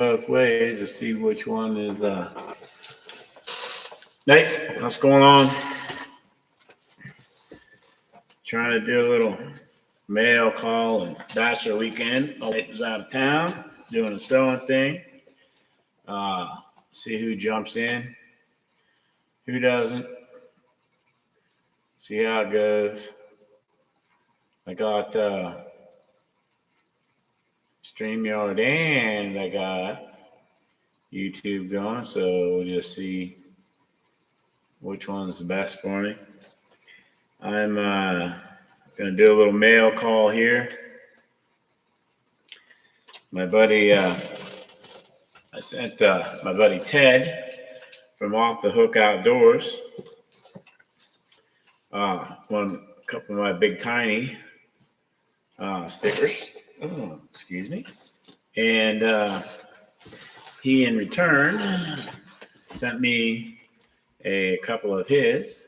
both ways to see which one is. Nate, what's going on? Trying to do a little mail call and Bachelor weekend. Nate was out of town doing a sewing thing. See who jumps in, who doesn't. See how it goes. I got StreamYard and I got YouTube going, so we'll just see which one's the best for me. I'm going to do a little mail call here. My buddy, I sent my buddy Ted from Off the Hook Outdoors a couple of my Big Tiny stickers. Oh, excuse me. And he, in return, sent me a couple of his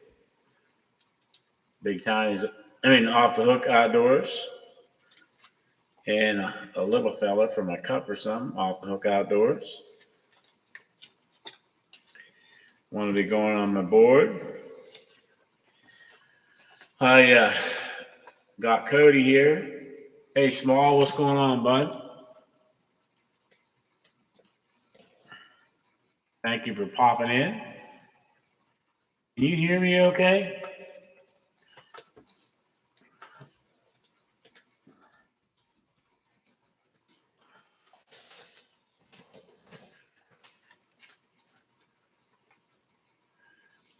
Big Tiny's, Off the Hook Outdoors, and a little fella for my cup or something, Off the Hook Outdoors. Want to be going on my board. I got Cody here. Hey, Small, what's going on, bud? Thank you for popping in. Can you hear me okay?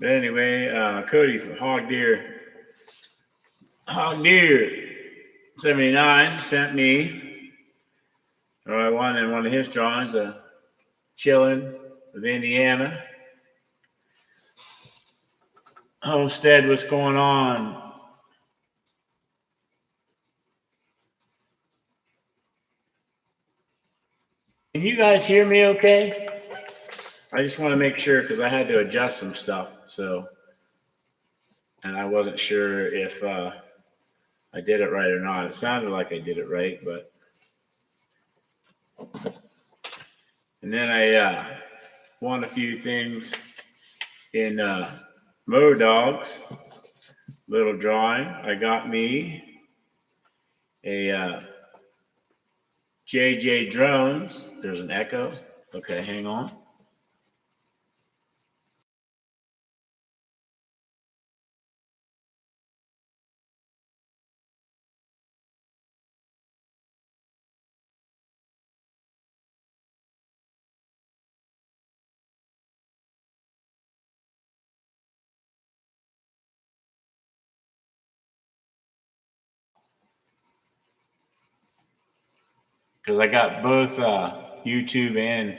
But anyway, Cody from Hog Deer 79 sent me, one in one of his drawings, Chillin' with Indiana. Homestead, what's going on? Can you guys hear me okay? I just want to make sure because I had to adjust some stuff, and I wasn't sure if I did it right or not. It sounded like I did it right, and then I won a few things in Mo Dogs little drawing. I got me a JJ Drones. There's an echo. Okay, hang on. Because I got both YouTube and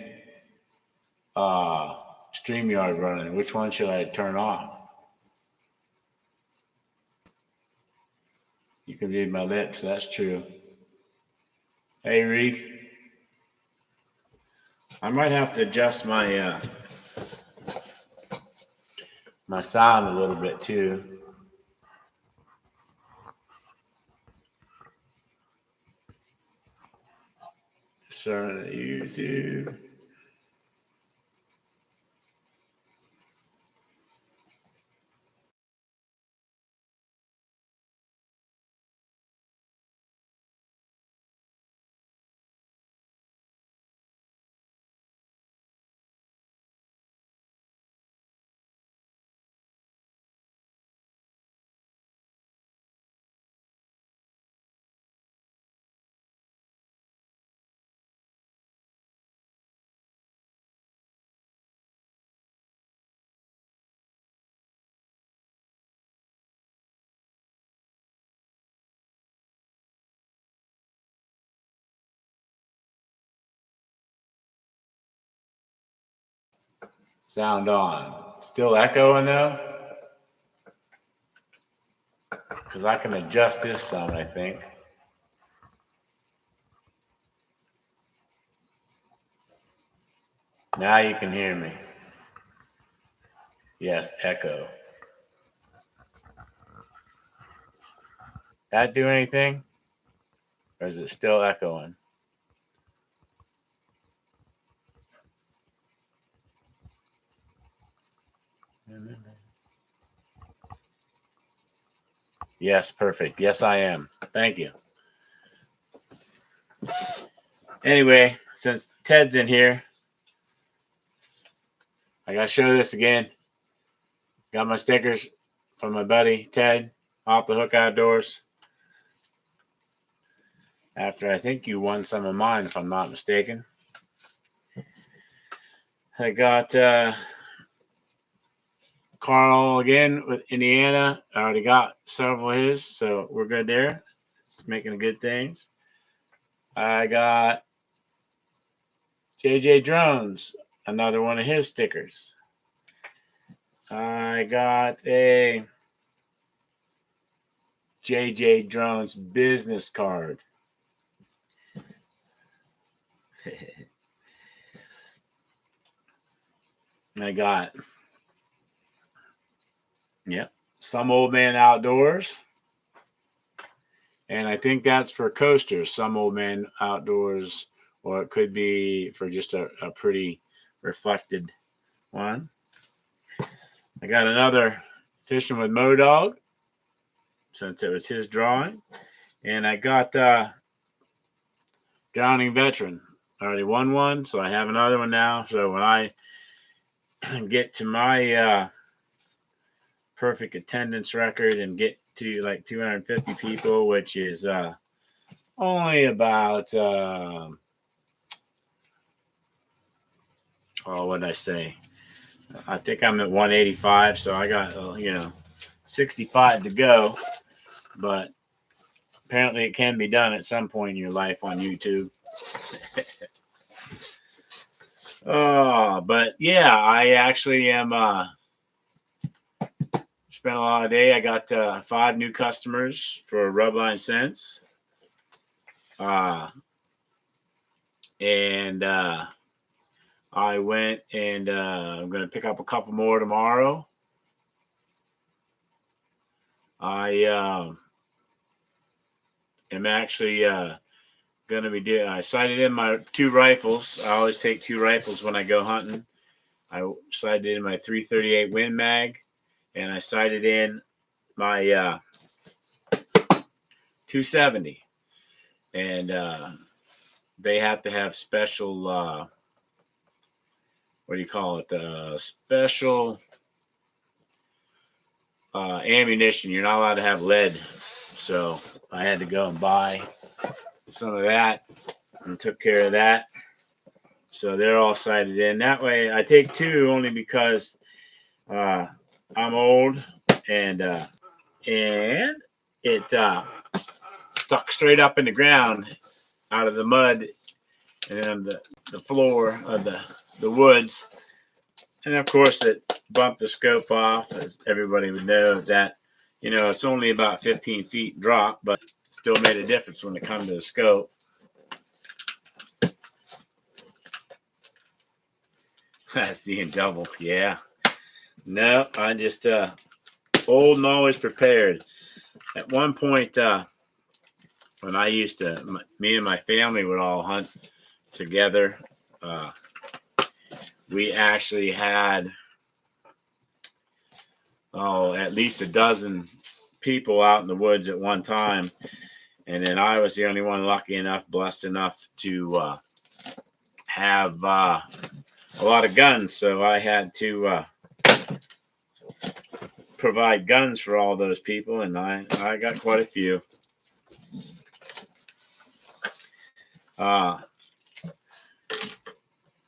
StreamYard running. Which one should I turn off? You can read my lips. That's true. Hey, Reef. I might have to adjust my my sound a little bit too. Sorry, YouTube. Sound on. Still echoing though? Because I can adjust this some, I think. Now you can hear me. Yes, echo. That do anything? Or is it still echoing? Yes, perfect. Yes, I am. Thank you. Anyway, since Ted's in here, I gotta show this again. Got my stickers from my buddy Ted, Off the Hook Outdoors. After I think you won some of mine, if I'm not mistaken. I got Carl again with Indiana. I already got several of his, so we're good there. It's making good things. I got JJ Drones, another one of his stickers. I got a JJ Drones business card. I got, Some Old Man Outdoors. And I think that's for coasters, Some Old Man Outdoors, or it could be for just a pretty reflected one. I got another Fishing with Modog, since it was his drawing. And I got Drowning Veteran. I already won one, so I have another one now. So when I get to my perfect attendance record and get to like 250 people, which is only about what did I say? I think I'm at 185, so I got 65 to go. But apparently, it can be done at some point in your life on YouTube. But yeah, I actually am spent a lot of day. I got 5 new customers for Rubline Scents. And I went and I'm going to pick up a couple more tomorrow. I am actually going to be I sighted in my 2 rifles. I always take 2 rifles when I go hunting. I sighted in my 338 Win Mag, and I sighted in my 270. And they have to have special special ammunition. You're not allowed to have lead. So I had to go and buy some of that and took care of that. So they're all sighted in. That way I take 2 only because I'm old and it stuck straight up in the ground out of the mud and then the floor of the woods. And of course it bumped the scope off, as everybody would know that, it's only about 15 feet drop, but still made a difference when it comes to the scope. Seeing double, yeah. No, I just old and always prepared. At one point, when I used to, me and my family would all hunt together. We actually had at least a dozen people out in the woods at one time, and then I was the only one blessed enough to have a lot of guns, so I had to provide guns for all those people, and I got quite a few.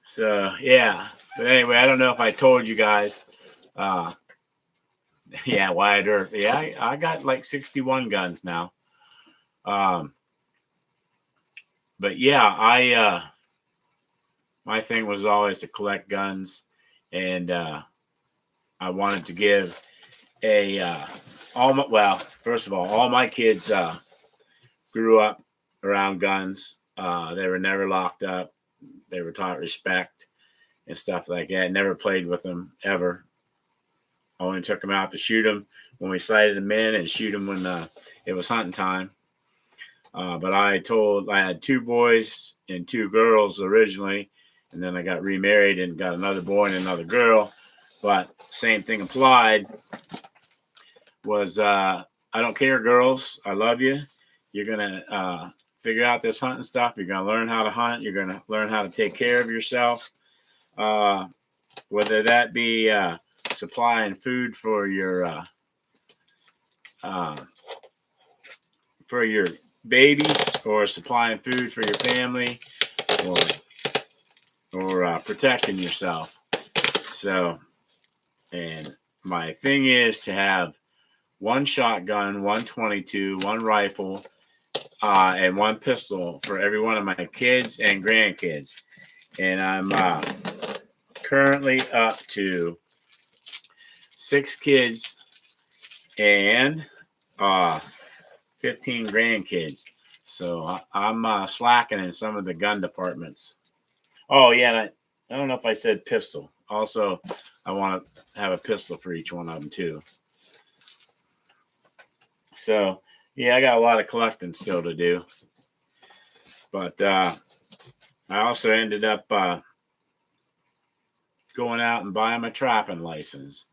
So yeah, but anyway, I don't know if I told you guys. Yeah, Wyatt Earp. Yeah, I got like 61 guns now. But yeah, my thing was always to collect guns, and I wanted to give first of all my kids grew up around guns. They were never locked up. They were taught respect and stuff like that. Never played with them ever. I only took them out to shoot them when we sighted them in and shoot them when it was hunting time. But I had 2 boys and 2 girls originally, and then I got remarried and got another boy and another girl. but same thing applied. Was I don't care, girls. I love you. You're gonna figure out this hunting stuff. You're gonna learn how to hunt. You're gonna learn how to take care of yourself. Whether that be supplying food uh, for your babies, or supplying food for your family, or protecting yourself. So, and my thing is to have one shotgun, one 22, one rifle, and one pistol for every one of my kids and grandkids. And I'm currently up to 6 kids and 15 grandkids. So I'm slacking in some of the gun departments. Oh, yeah. I don't know if I said pistol. Also, I want to have a pistol for each one of them, too. So, yeah, I got a lot of collecting still to do. But I also ended up going out and buying my trapping license.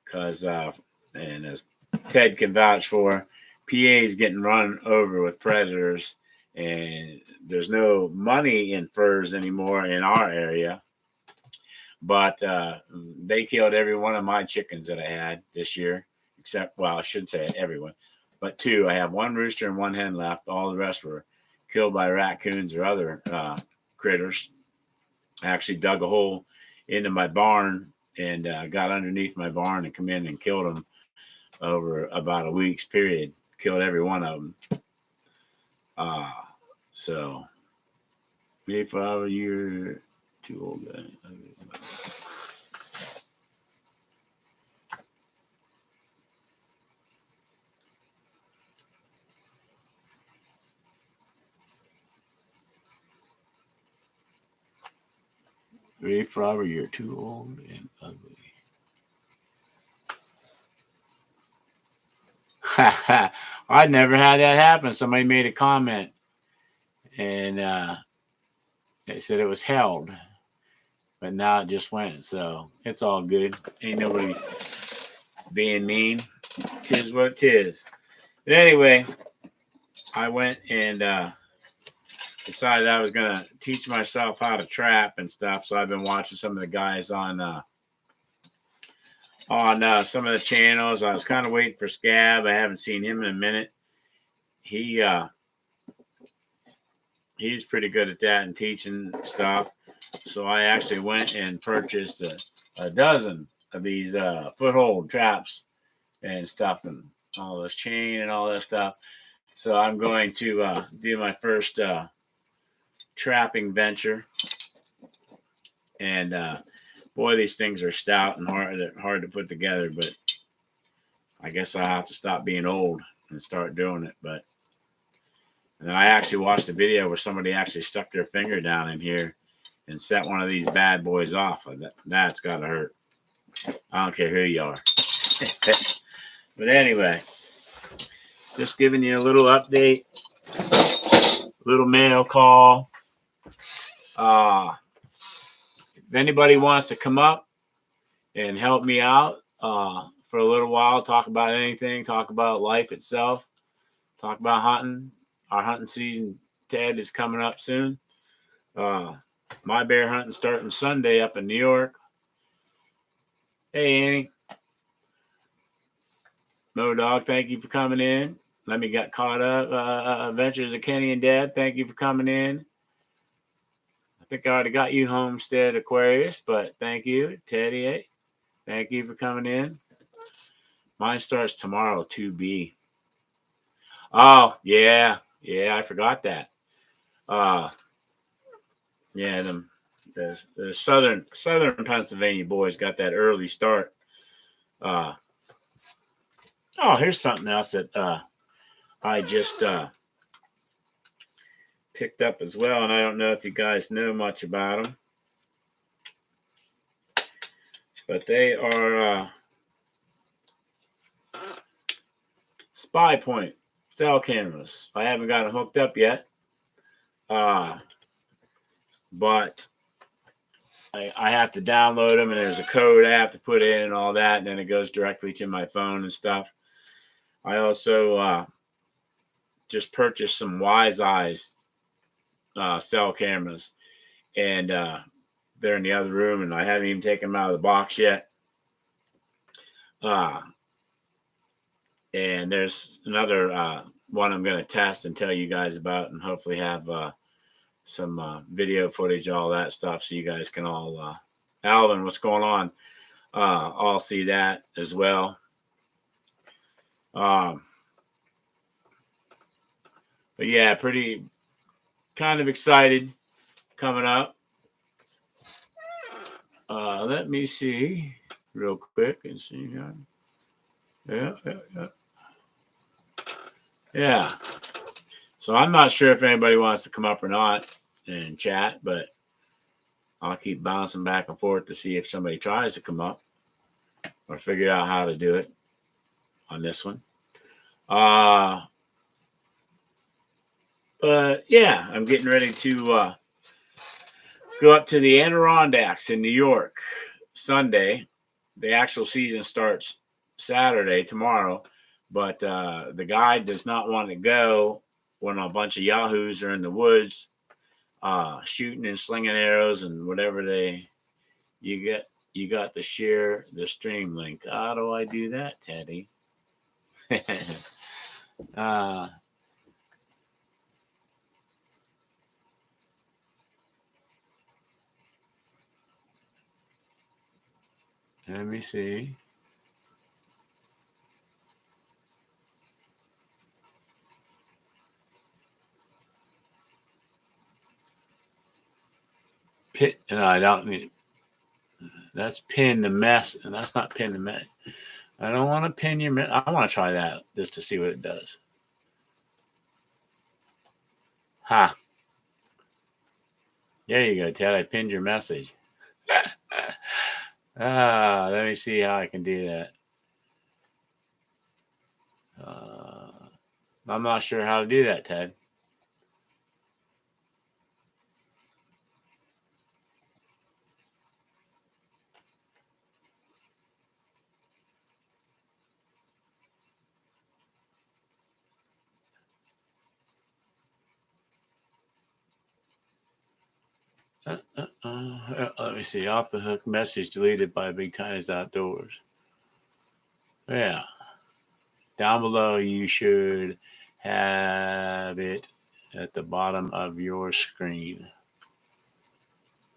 Because, and as Ted can vouch for, PA is getting run over with predators. And there's no money in furs anymore in our area. But they killed every one of my chickens that I had this year, except, well, I should say everyone, but 2. I have 1 rooster and 1 hen left. All the rest were killed by raccoons or other critters. I actually dug a hole into my barn and got underneath my barn and come in and killed them over about a week's period. Killed every one of them. So, if I were you're too old guy. Ray Frower, you're too old and ugly. I never had that happen. Somebody made a comment and they said it was held, but now it just went. So it's all good. Ain't nobody being mean. Tis what tis. But anyway, I went and decided I was going to teach myself how to trap and stuff. So I've been watching some of the guys on some of the channels. I was kind of waiting for Scab. I haven't seen him in a minute. He's pretty good at that and teaching stuff. So I actually went and purchased a dozen of these foothold traps and stuff, and all this chain and all that stuff. So I'm going to do my first trapping venture. And boy, these things are stout and hard to put together. But I guess I'll have to stop being old and start doing it. But and then I actually watched a video where somebody actually stuck their finger down in here and set one of these bad boys off. That's got to hurt. I don't care who you are. But anyway, just giving you a little update, little mail call. If anybody wants to come up and help me out for a little while, talk about anything, talk about life itself, talk about hunting. Our hunting season, Ted, is coming up soon. My bear hunting starting Sunday up in New York. Hey, Annie. Mo Dog, thank you for coming in. Let me get caught up. Adventures of Kenny and Dad, thank you for coming in. I think I already got you, Homestead Aquarius, but thank you. Teddy, thank you for coming in. Mine starts tomorrow, 2B. Oh, yeah. Yeah, I forgot that. Yeah, the southern Pennsylvania boys got that early start. Oh, here's something else that I just picked up as well, and I don't know if you guys know much about them, but they are Spy Point cell cameras. I haven't got them hooked up yet, but I have to download them, and there's a code I have to put in and all that, and then it goes directly to my phone and stuff. I also just purchased some Wise Eyes cell cameras, and they're in the other room, and I haven't even taken them out of the box yet. And there's another one I'm going to test and tell you guys about, and hopefully have some video footage, all that stuff, so you guys can all, Alvin, what's going on? All see that as well. But yeah, pretty kind of excited coming up. Let me see real quick and see. Yeah. So I'm not sure if anybody wants to come up or not and chat, but I'll keep bouncing back and forth to see if somebody tries to come up or figure out how to do it on this one. But yeah, I'm getting ready to go up to the Adirondacks in New York Sunday. The actual season starts Saturday, tomorrow, but the guide does not want to go when a bunch of yahoos are in the woods shooting and slinging arrows and whatever you got to share the stream link. How do I do that, Teddy? Let me see. No, I don't need. That's pin the mess, and that's not pin the mess. I don't want to pin your. I want to try that just to see what it does. Ha! There you go, Ted. I pinned your message. Let me see how I can do that. I'm not sure how to do that, Ted. Let me see. Off the hook message deleted by Big Tiny's Outdoors. Yeah. Down below, you should have it at the bottom of your screen.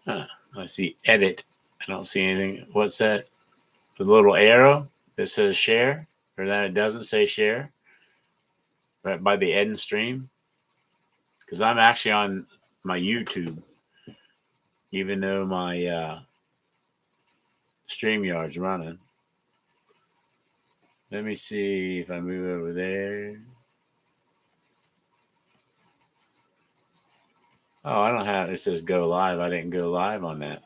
I see edit. I don't see anything. What's that? The little arrow that says share, or that it doesn't say share, right by the end stream. Because I'm actually on my YouTube, even though my StreamYard's running. Let me see if I move over there. Oh, I don't have it. Says go live. I didn't go live on that.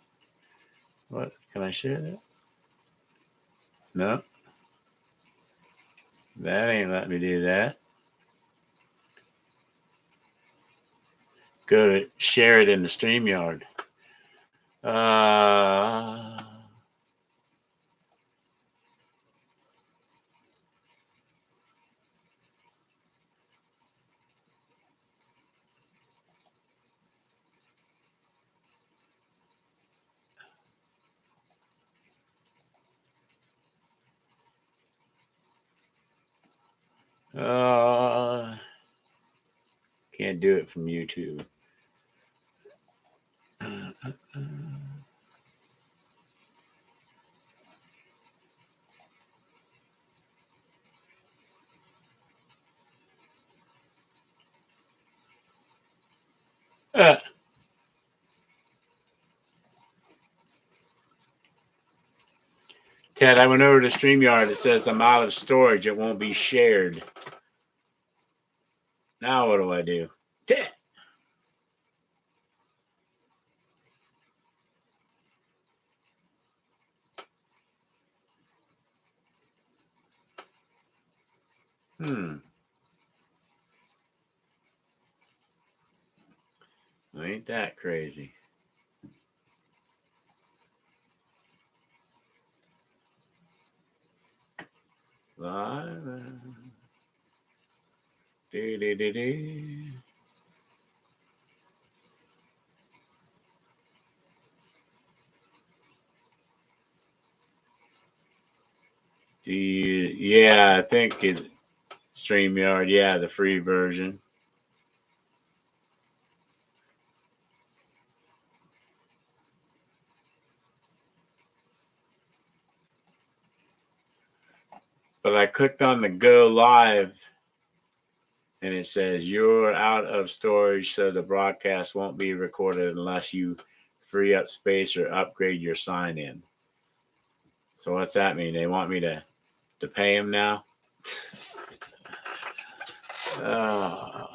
What? Can I share that? No. That ain't letting me do that. Go to share it in the StreamYard. Can't do it from YouTube. Ted, I went over to StreamYard. It says I'm out of storage. It won't be shared. Now what do I do? Ted. Ain't that crazy? Live. Do. Yeah, I think it's StreamYard. Yeah, the free version. But I clicked on the go live and it says you're out of storage, so the broadcast won't be recorded unless you free up space or upgrade your sign in. So what's that mean? They want me to pay him now? Oh.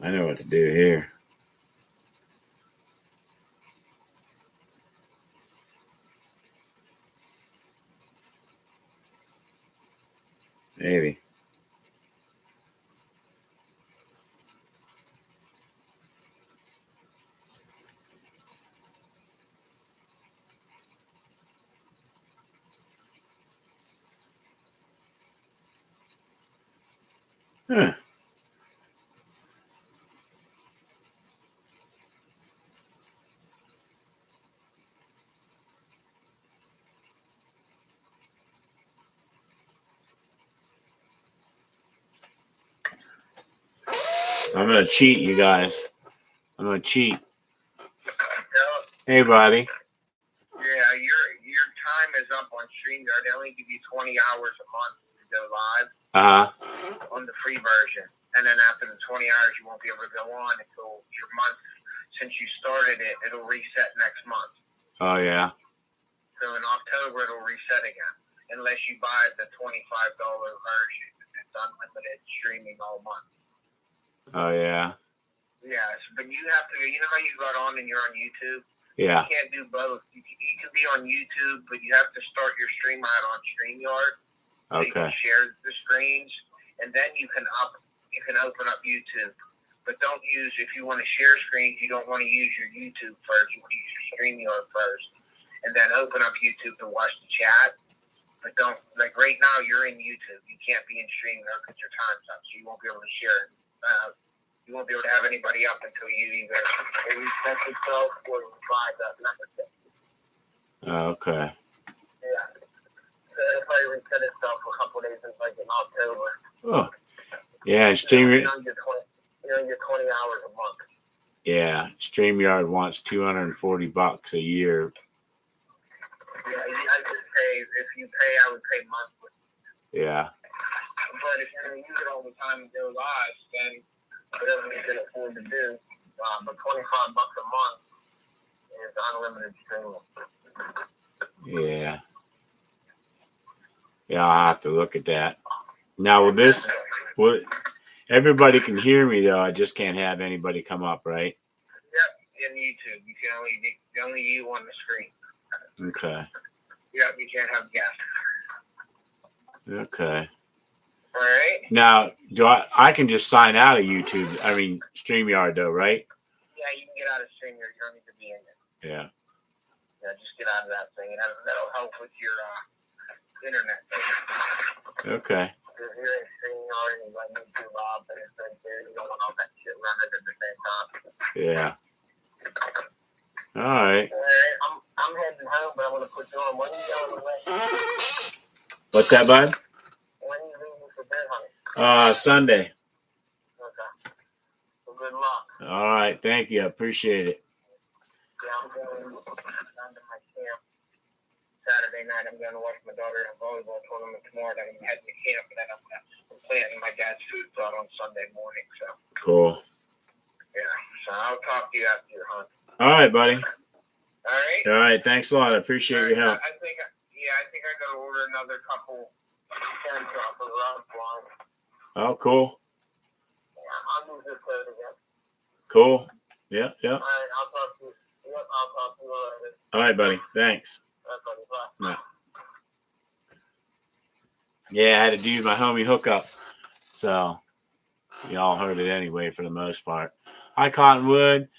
I know what to do here. Maybe. Huh. I'm gonna cheat, you guys. I'm gonna cheat. Hey, buddy. Yeah, your time is up on StreamYard. They only give you 20 hours a month to go live on the free version. And then after the 20 hours, you won't be able to go on until your month, since you started it, it'll reset next month. Oh, yeah. So in October, it'll reset again. Unless you buy the $25 version. It's unlimited streaming all month. Oh, yeah. Yes, but you have to, you know how you got on and you're on YouTube? Yeah. You can't do both. You can be on YouTube, but you have to start your stream out on StreamYard. So you can share the screens, and then you can open up YouTube. But don't use, if you want to share screens, you don't want to use your YouTube first. You want to use your StreamYard first, and then open up YouTube to watch the chat. But don't, like right now, you're in YouTube. You can't be in StreamYard because your time's up, so you won't be able to share it. You won't be able to have anybody up until you either reset yourself or buy that membership. Okay. Yeah. So it'll probably reset itself for a couple of days in October. Oh. Yeah, StreamYard. You're on your 20 hours a month. Yeah, StreamYard wants $240 a year. Yeah, I would pay, if you pay, I would pay monthly. Yeah. But if you're going to use it all the time and go live, then whatever you can afford to do, but $25 a month is unlimited streaming. Yeah. Yeah, I'll have to look at that. Now, will everybody can hear me though? I just can't have anybody come up, right? Yep, in YouTube, you can only you on the screen. Okay. Yep, you can't have guests. Okay. All right. Now, I can just sign out of YouTube? I mean, StreamYard though, right? Yeah, you can get out of StreamYard. You don't need to be in it. Yeah. Yeah, just get out of that thing, and that'll help with your internet thing. Okay. If you're in StreamYard and you like YouTube off, and it's right there, you don't want all that shit running at the same time. Yeah. All right. I'm heading home, but I'm going to put you on. When are you going away? What's that, bud? When are you leaving for bed, honey? Sunday. Okay. Well, good luck. All right. Thank you. I appreciate it. Yeah, I'm going down to my camp Saturday night. I'm going to watch my daughter in a volleyball tournament tomorrow. Then I'm heading to camp, and then I'm planting my dad's food plot on Sunday morning. So. Cool. Yeah. So I'll talk to you after your hunt. All right, buddy. All right. All right. Thanks a lot. I appreciate your help. I think I got to order another couple cans off of ROFL. Oh, cool. Yeah, I'll move this code again. Cool. Yep. All right, I'll talk to you. Yep, I'll talk to you later. All right, buddy. Thanks. All right, buddy. Bye. No. Yeah, I had to do my homie hookup. So y'all heard it anyway for the most part. Hi, Cottonwood.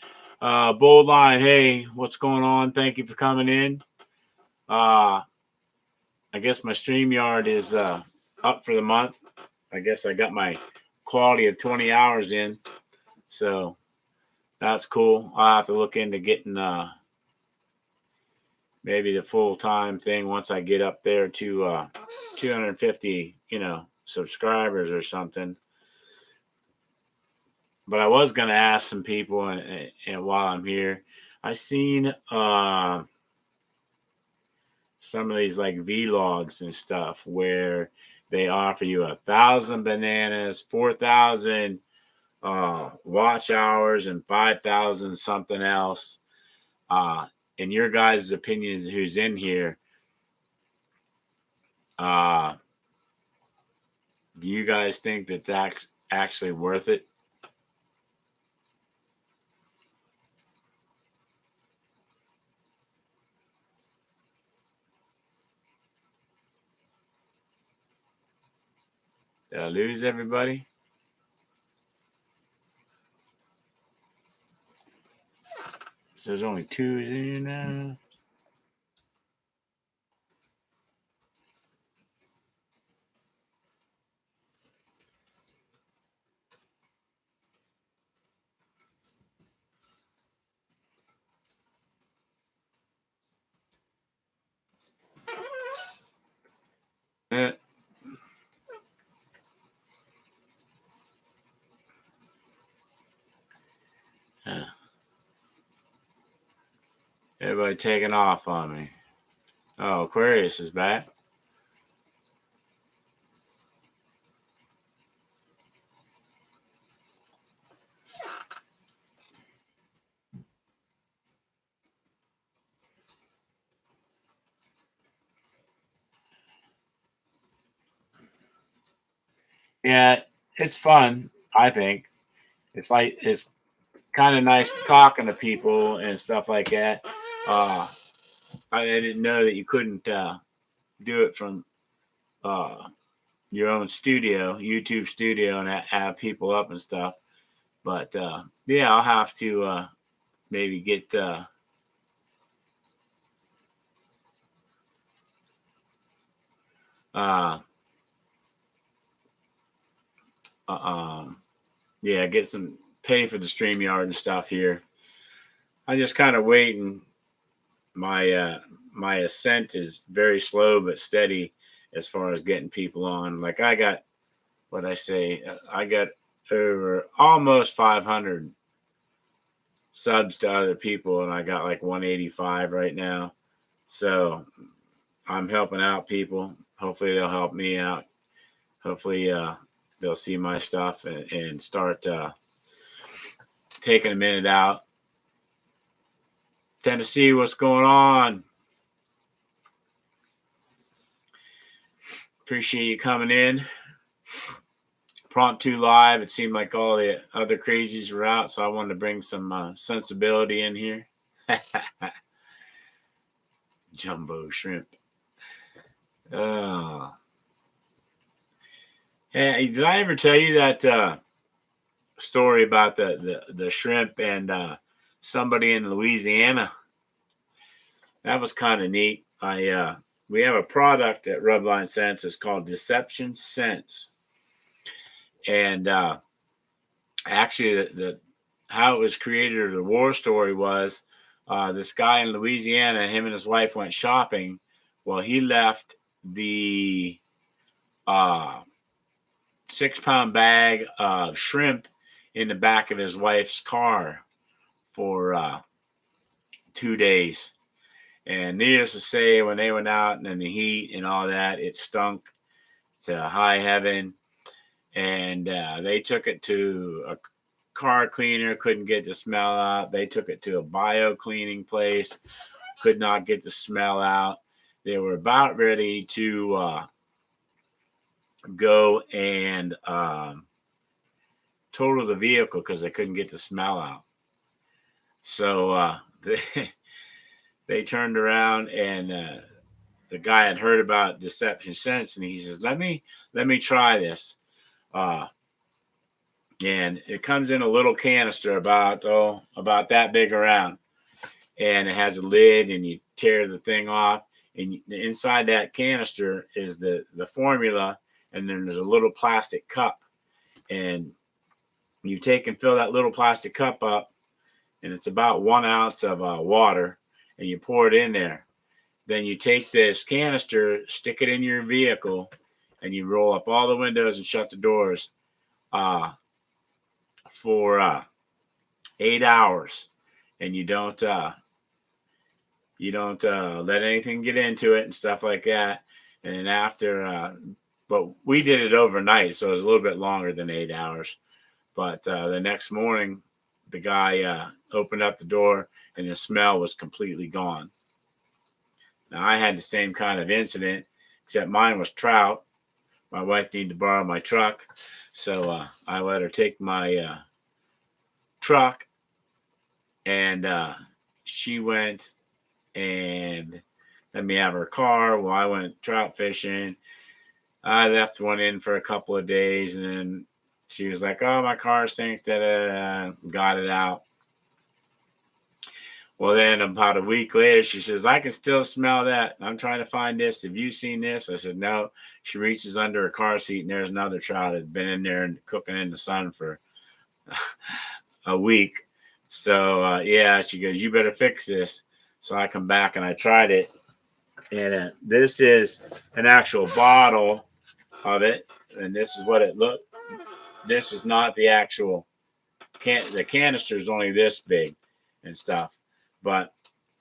Bold Line, hey, what's going on? Thank you for coming in. I guess my StreamYard is up for the month. I guess I got my quality of 20 hours in. So that's cool. I'll have to look into getting maybe the full-time thing once I get up there to 250, subscribers or something. But I was going to ask some people, and while I'm here, I seen some of these like vlogs and stuff where they offer you 1,000 bananas, 4,000 watch hours, and 5,000 something else. In your guys' opinion, who's in here, do you guys think that that's actually worth it? Did I lose everybody? So there's only two in here now. Everybody taking off on me. Oh, Aquarius is back. Yeah, it's fun, I think. It's kind of nice talking to people and stuff like that. I didn't know that you couldn't do it from your own studio, YouTube studio, and have people up and stuff. But yeah, I'll have to maybe get get some pay for the StreamYard and stuff here. I'm just kind of waiting. My ascent is very slow but steady as far as getting people on. Like I got I got over almost 500 subs to other people, and I got like 185 right now. So I'm helping out people. Hopefully they'll help me out. Hopefully they'll see my stuff and start taking a minute out. Tennessee, what's going on? Appreciate you coming in. Prompt 2 live. It seemed like all the other crazies were out, so I wanted to bring some sensibility in here. Jumbo shrimp. Hey, did I ever tell you that story about the shrimp and somebody in Louisiana? That was kind of neat. We have a product at Rubline Sense. It's called Deception Sense. And actually, how it was created, or the war story was, this guy in Louisiana, him and his wife went shopping. Well, he left the 6-pound bag of shrimp in the back of his wife's car for 2 days. And needless to say, when they went out and in the heat and all that, it stunk to high heaven. And they took it to a car cleaner, couldn't get the smell out. They took it to a bio cleaning place, could not get the smell out. They were about ready to go and total the vehicle because they couldn't get the smell out. So they turned around, and the guy had heard about Deception Sense, and he says, let me try this. And it comes in a little canister about that big around, and it has a lid, and you tear the thing off, and inside that canister is the formula, and then there's a little plastic cup, and you take and fill that little plastic cup up, and it's about 1 ounce of water, and you pour it in there. Then you take this canister, stick it in your vehicle, and you roll up all the windows and shut the doors for 8 hours, and you don't let anything get into it and stuff like that. And then after, but we did it overnight, so it was a little bit longer than 8 hours. But the next morning, the guy opened up the door, and the smell was completely gone. Now, I had the same kind of incident, except mine was trout. My wife needed to borrow my truck, so I let her take my truck, and she went and let me have her car while I went trout fishing. I left one in for a couple of days, and then she was like, "Oh, my car stinks," got it out. Well, then about a week later, she says, "I can still smell that. I'm trying to find this. Have you seen this?" I said, "No." She reaches under her car seat, and there's another trout that had been in there and cooking in the sun for a week. So, yeah, she goes, "You better fix this." So I come back, and I tried it. And this is an actual bottle of it. And this is what it looked. This is not the actual the canister is only this big and stuff. But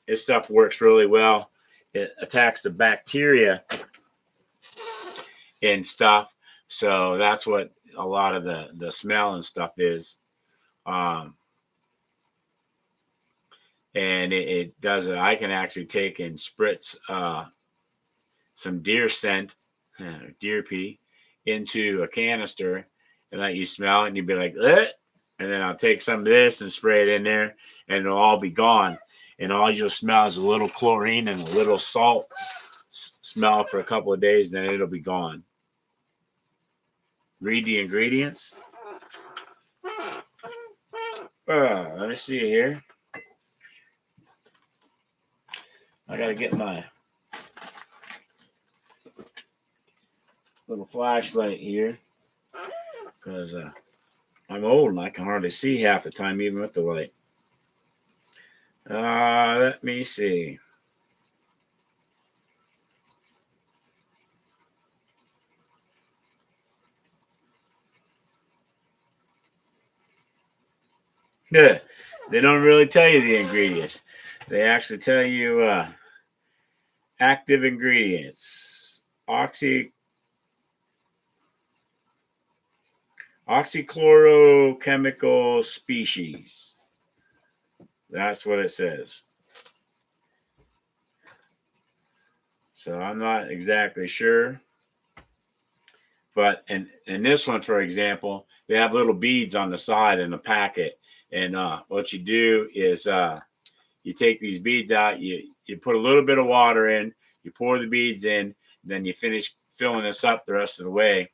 this stuff works really well. It attacks the bacteria and stuff. So that's what a lot of the smell and stuff is. And it does it. I can actually take and spritz some deer scent, deer pee, into a canister and let you smell it, and you'd be like, "Ugh." And then I'll take some of this and spray it in there, and it'll all be gone. And all you'll smell is a little chlorine and a little salt smell for a couple of days, then it'll be gone. Read the ingredients. Let me see here. I got to get my little flashlight here because I'm old and I can hardly see half the time, even with the light. Let me see. Yeah, they don't really tell you the ingredients. They actually tell you active ingredients. Oxychlorochemical species. That's what it says. So I'm not exactly sure. But in this one, for example, they have little beads on the side in the packet. And what you do is you take these beads out, you put a little bit of water in, you pour the beads in, then you finish filling this up the rest of the way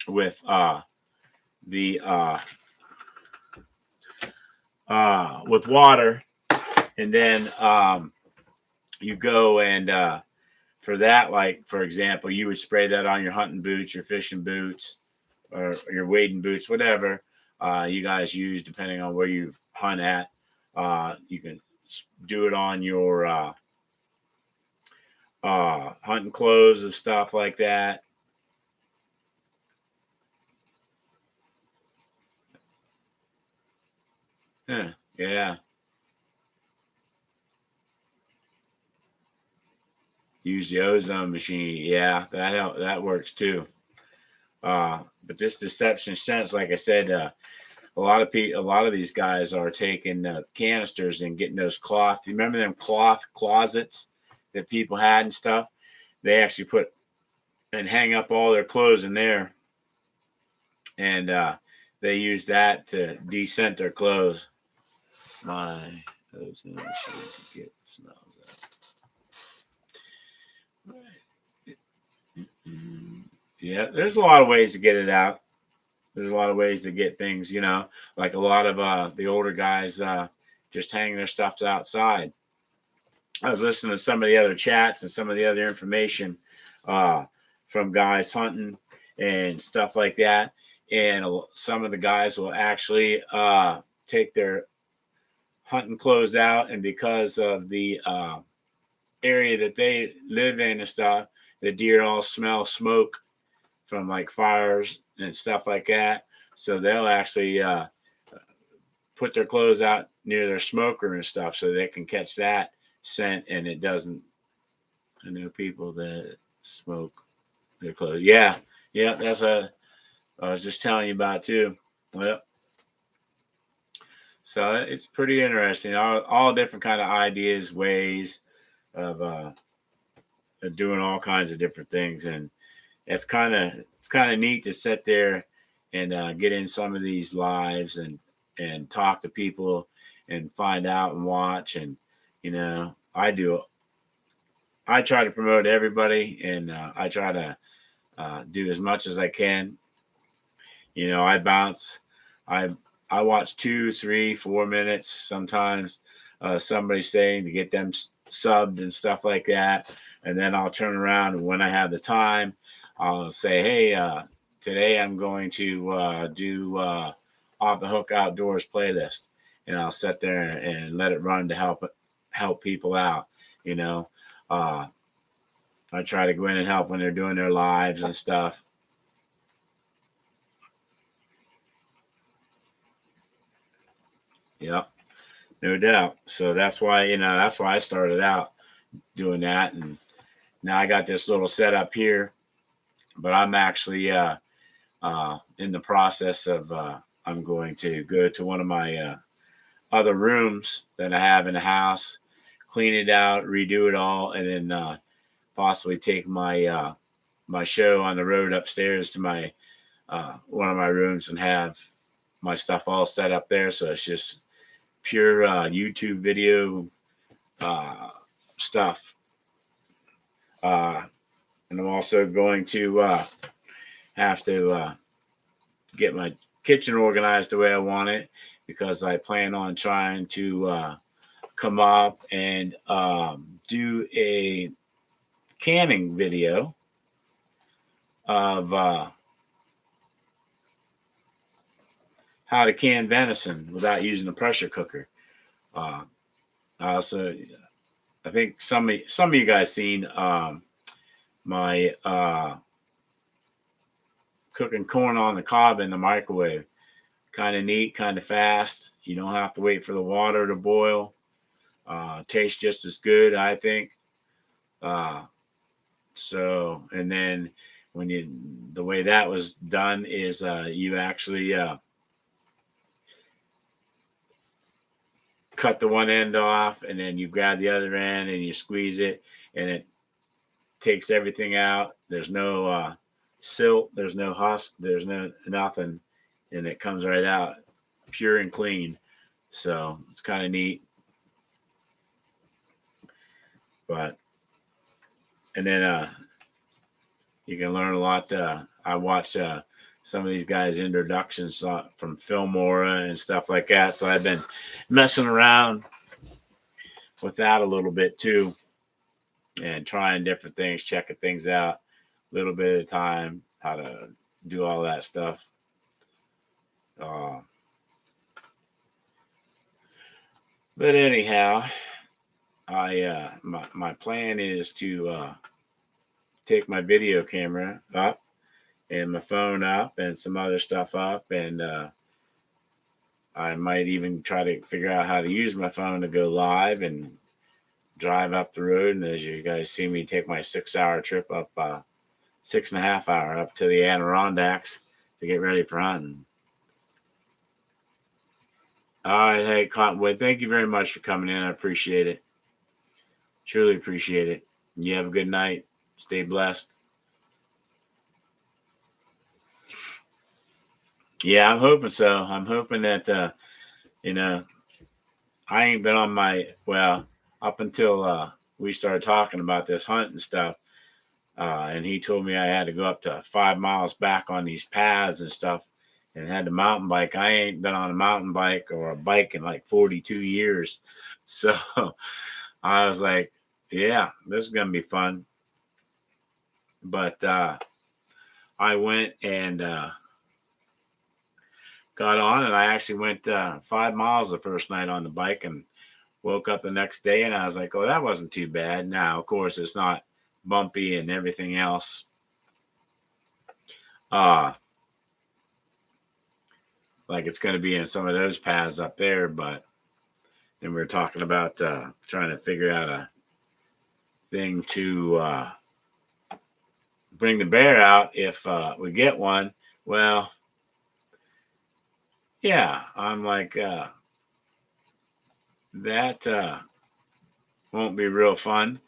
with with water, and then you go and for that, like for example, you would spray that on your hunting boots, your fishing boots, or your wading boots, whatever you guys use, depending on where you hunt at. You can do it on your hunting clothes and stuff like that. Yeah. Use the ozone machine. Yeah, that works too. But this Deception Sense, like I said, a lot of these guys are taking canisters and getting those cloth. You remember them cloth closets that people had and stuff? They actually put and hang up all their clothes in there, and they use that to de-scent their clothes. my ozone machine to get the smells out. Yeah, there's a lot of ways to get it out. There's a lot of ways to get things, like a lot of the older guys just hanging their stuffs outside. I was listening to some of the other chats and some of the other information from guys hunting and stuff like that. And some of the guys will actually take their hunting clothes out, and because of the area that they live in and stuff, the deer all smell smoke from like fires and stuff like that. So they'll actually put their clothes out near their smoker and stuff so they can catch that scent, and it doesn't. I know people that smoke their clothes. Yeah, that's I was just telling you about too. Well, so it's pretty interesting. All different kind of ideas, ways of doing all kinds of different things, and it's kind of neat to sit there and get in some of these lives and talk to people and find out and watch. And I try to promote everybody, and I try to do as much as I can. I bounce. I watch 2, 3, 4 minutes sometimes. Somebody staying to get them subbed and stuff like that, and then I'll turn around, and when I have the time, I'll say, "Hey, today I'm going to do Off the Hook Outdoors playlist," and I'll sit there and let it run to help people out. I try to go in and help when they're doing their lives and stuff. Yep, no doubt. So that's why I started out doing that, and now I got this little setup here, but I'm actually in the process of I'm going to go to one of my other rooms that I have in the house, clean it out, redo it all, and then possibly take my my show on the road upstairs to my one of my rooms and have my stuff all set up there. So it's just pure YouTube video stuff. And I'm also going to have to get my kitchen organized the way I want it, because I plan on trying to come up and do a canning video of how to can venison without using a pressure cooker. Also, I think some of you guys seen my cooking corn on the cob in the microwave. Kind of neat, kind of fast. You don't have to wait for the water to boil. Tastes just as good, I think. So, and then the way that was done is you actually cut the one end off, and then you grab the other end and you squeeze it, and it takes everything out. There's no silt, there's no husk, there's no nothing, and it comes right out pure and clean. So it's kind of neat. And then you can learn a lot. I watch some of these guys' introductions from Filmora and stuff like that. So I've been messing around with that a little bit too, and trying different things, checking things out a little bit at a time, how to do all that stuff. But anyhow, my plan is to take my video camera up and my phone up and some other stuff up, and I might even try to figure out how to use my phone to go live and drive up the road. And as you guys see me take my 6-hour trip up, 6.5 hour up to the Adirondacks to get ready for hunting. All right, hey Cottonwood, thank you very much for coming in. I appreciate it. Truly appreciate it. You have a good night. Stay blessed. Yeah, I'm hoping so. I'm hoping that I ain't been on up until we started talking about this hunt and stuff. And he told me I had to go up to 5 miles back on these paths and stuff and had the mountain bike. I ain't been on a mountain bike or a bike in like 42 years. So I was like, yeah, this is going to be fun. But I went and got on, and I actually went 5 miles the first night on the bike and woke up the next day, and I was like, oh, that wasn't too bad. Now, of course, it's not bumpy and everything else. Like it's going to be in some of those paths up there, but then we were talking about trying to figure out a thing to bring the bear out if we get one. Well, yeah, I'm like, that won't be real fun.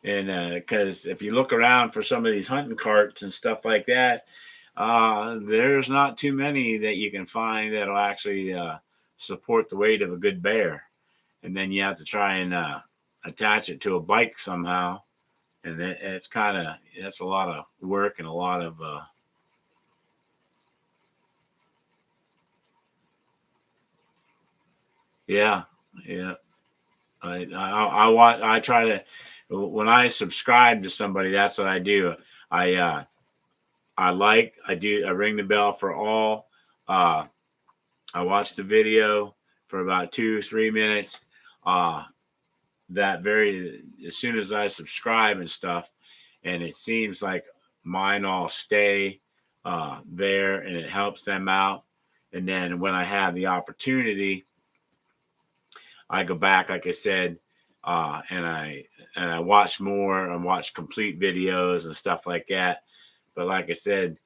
And because if you look around for some of these hunting carts and stuff like that, there's not too many that you can find that'll actually support the weight of a good bear. And then you have to try and attach it to a bike somehow. And it's that's a lot of work and a lot of yeah. I try to, when I subscribe to somebody, that's what I do. I ring the bell for all. I watch the video for about 2-3 minutes. As soon as I subscribe and stuff, and it seems like mine all stay there, and it helps them out. And then when I have the opportunity, I go back, like I said, and I watch more and watch complete videos and stuff like that. But like I said,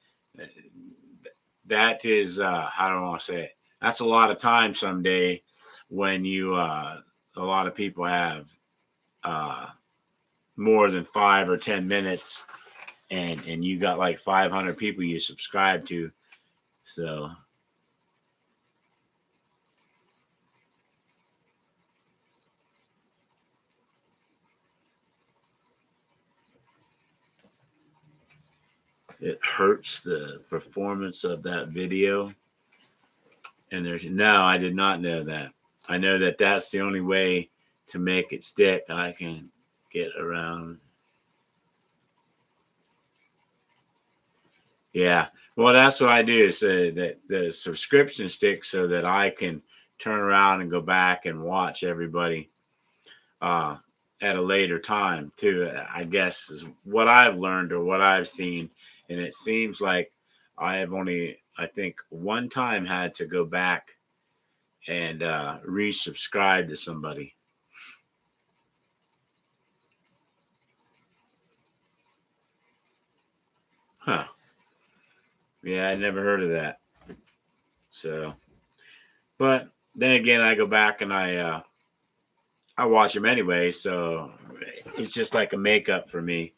that is I don't want to say it. That's a lot of time someday when a lot of people have more than 5 or 10 minutes, and you got like 500 people you subscribe to. So it hurts the performance of that video. And no, I did not know that. I know that that's the only way to make it stick. I can get around. Yeah. Well, that's what I do, so that the subscription sticks so that I can turn around and go back and watch everybody at a later time too, I guess is what I've learned or what I've seen. And it seems like I have only, I think, one time had to go back and resubscribe to somebody. Huh. Yeah, I never heard of that. So, but then again, I go back and I watch them anyway. So it's just like a makeup for me.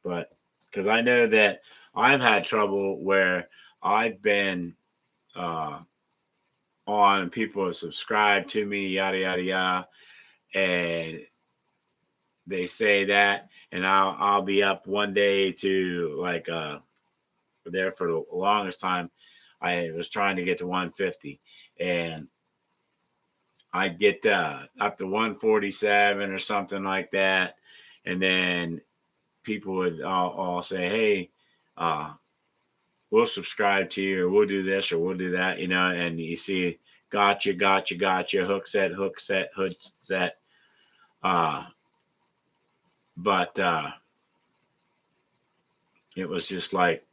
But because I know that I've had trouble where I've been on and people have subscribed to me, yada yada yada, and they say that, and I'll be up one day to like there for the longest time. I was trying to get to 150, and I get up to 147 or something like that, and then people would all say, "Hey, we'll subscribe to you, or we'll do this, or we'll do that," and you see, gotcha, hook set, hook set. But it was just like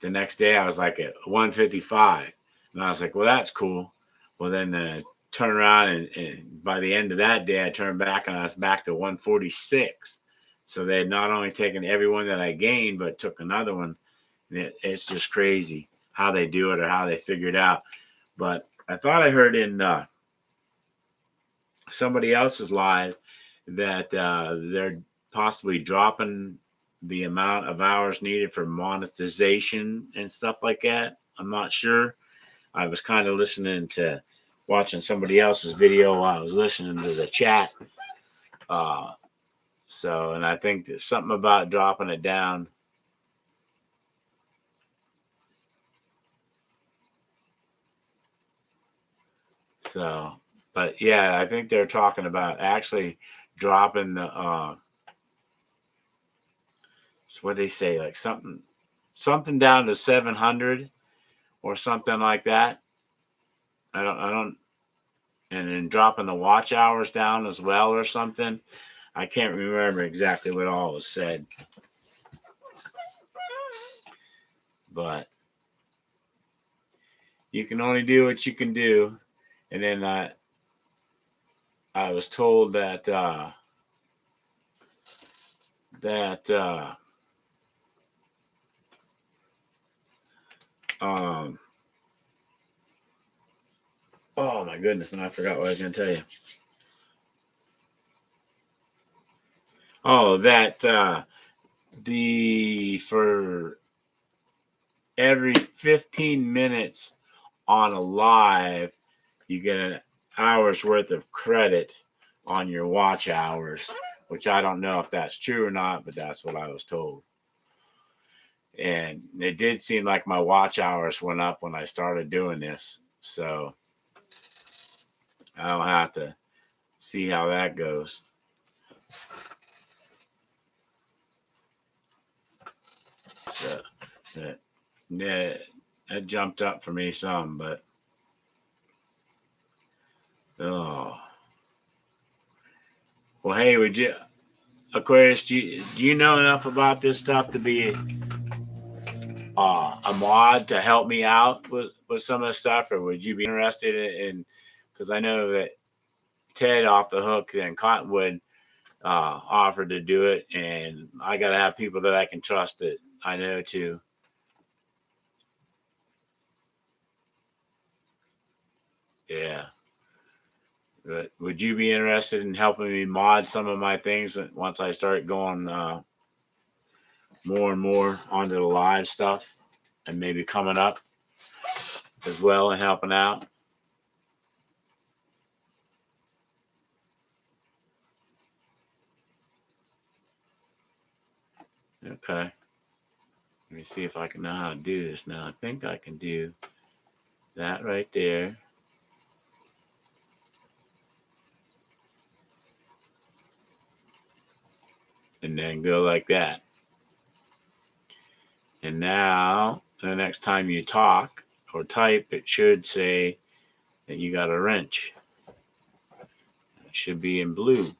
the next day I was like at 155, and I was like, well, that's cool. Well, then turn around and by the end of that day, I turned back and I was back to 146. So they had not only taken everyone that I gained, but took another one. And it's just crazy how they do it or how they figure it out. But I thought I heard in somebody else's live that they're possibly dropping the amount of hours needed for monetization and stuff like that. I'm not sure. I was kind of listening to watching somebody else's video while I was listening to the chat. So, and I think there's something about dropping it down. So, but yeah, I think they're talking about actually dropping the, so what they say, like something down to 700 or something like that. I don't, and then dropping the watch hours down as well or something. I can't remember exactly what all was said. But you can only do what you can do. And then I was told that oh my goodness, and I forgot what I was going to tell you. Oh, that for every 15 minutes on a live, you get an hour's worth of credit on your watch hours, which I don't know if that's true or not, but that's what I was told. And it did seem like my watch hours went up when I started doing this. So I'll have to see how that goes. So that jumped up for me some, but oh. Well, hey, would you, Aquarius, do you know enough about this stuff to be a mod to help me out with some of the stuff, or would you be interested in, because I know that Ted off the hook and Cottonwood offered to do it, and I got to have people that I can trust that I know too. Yeah. But would you be interested in helping me mod some of my things once I start going more and more onto the live stuff, and maybe coming up as well and helping out? Okay. Let me see if I can know how to do this now. I think I can do that right there. And then go like that. And now, the next time you talk or type, it should say that you got a wrench. It should be in blue.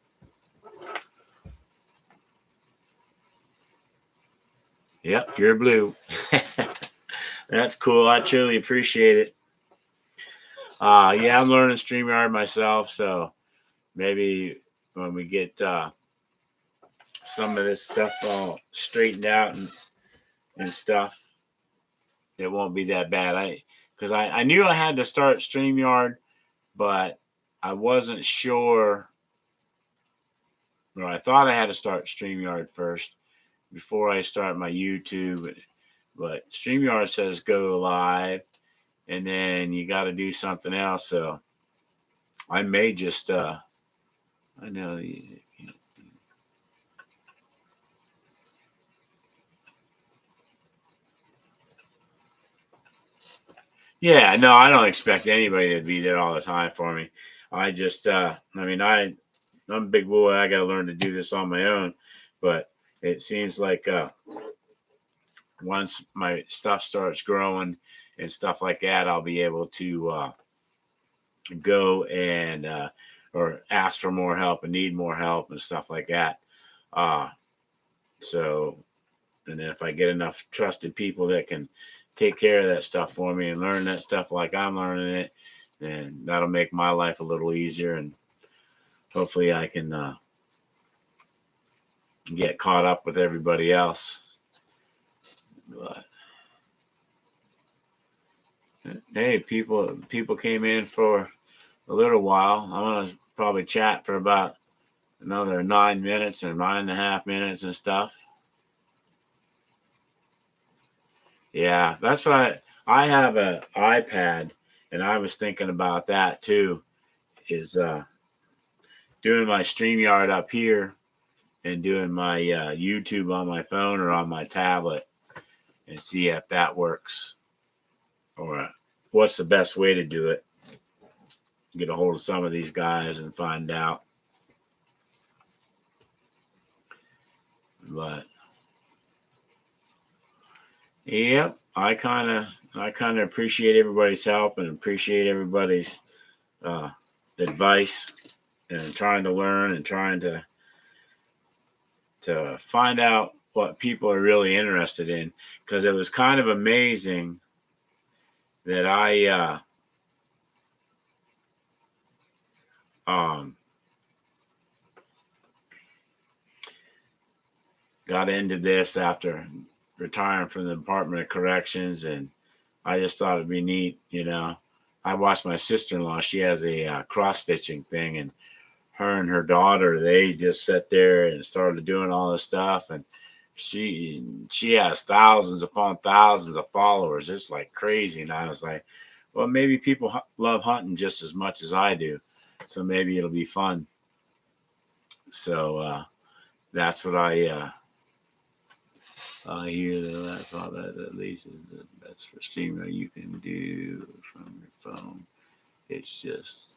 Yep, you're blue. That's cool. I truly appreciate it. Yeah, I'm learning StreamYard myself, so maybe when we get some of this stuff all straightened out and stuff, it won't be that bad. Because I knew I had to start StreamYard, but I wasn't sure. Well, I thought I had to start StreamYard first before I start my YouTube. But StreamYard says go live, and then you got to do something else. So I may just, I know. Yeah, no, I don't expect anybody to be there all the time for me. I just, I'm a big boy. I got to learn to do this on my own. But it seems like once my stuff starts growing and stuff like that, I'll be able to go and or ask for more help and need more help and stuff like that. So, and then if I get enough trusted people that can take care of that stuff for me and learn that stuff like I'm learning it, then that'll make my life a little easier, and hopefully I can get caught up with everybody else. But hey, people came in for a little while. I'm gonna probably chat for about another 9 minutes or 9.5 minutes and stuff. Yeah, that's why I have an iPad, And I was thinking about that too, is doing my StreamYard up here and doing my YouTube on my phone or on my tablet and see if that works or what's the best way to do it. Get a hold of some of these guys and find out. But yep, I kind of appreciate everybody's help and appreciate everybody's advice and trying to learn and trying to find out what people are really interested in, because it was kind of amazing that I got into this after retiring from the Department of Corrections, and I just thought it'd be neat, you know. I watched my sister-in-law. She has a cross-stitching thing, and her and her daughter, they just sat there and started doing all this stuff, and she has thousands upon thousands of followers. It's like crazy. And I was like, well, maybe people love hunting just as much as I do, so maybe it'll be fun. So that's what I hear. That I thought that at least is the best for streaming you can do from your phone. It's just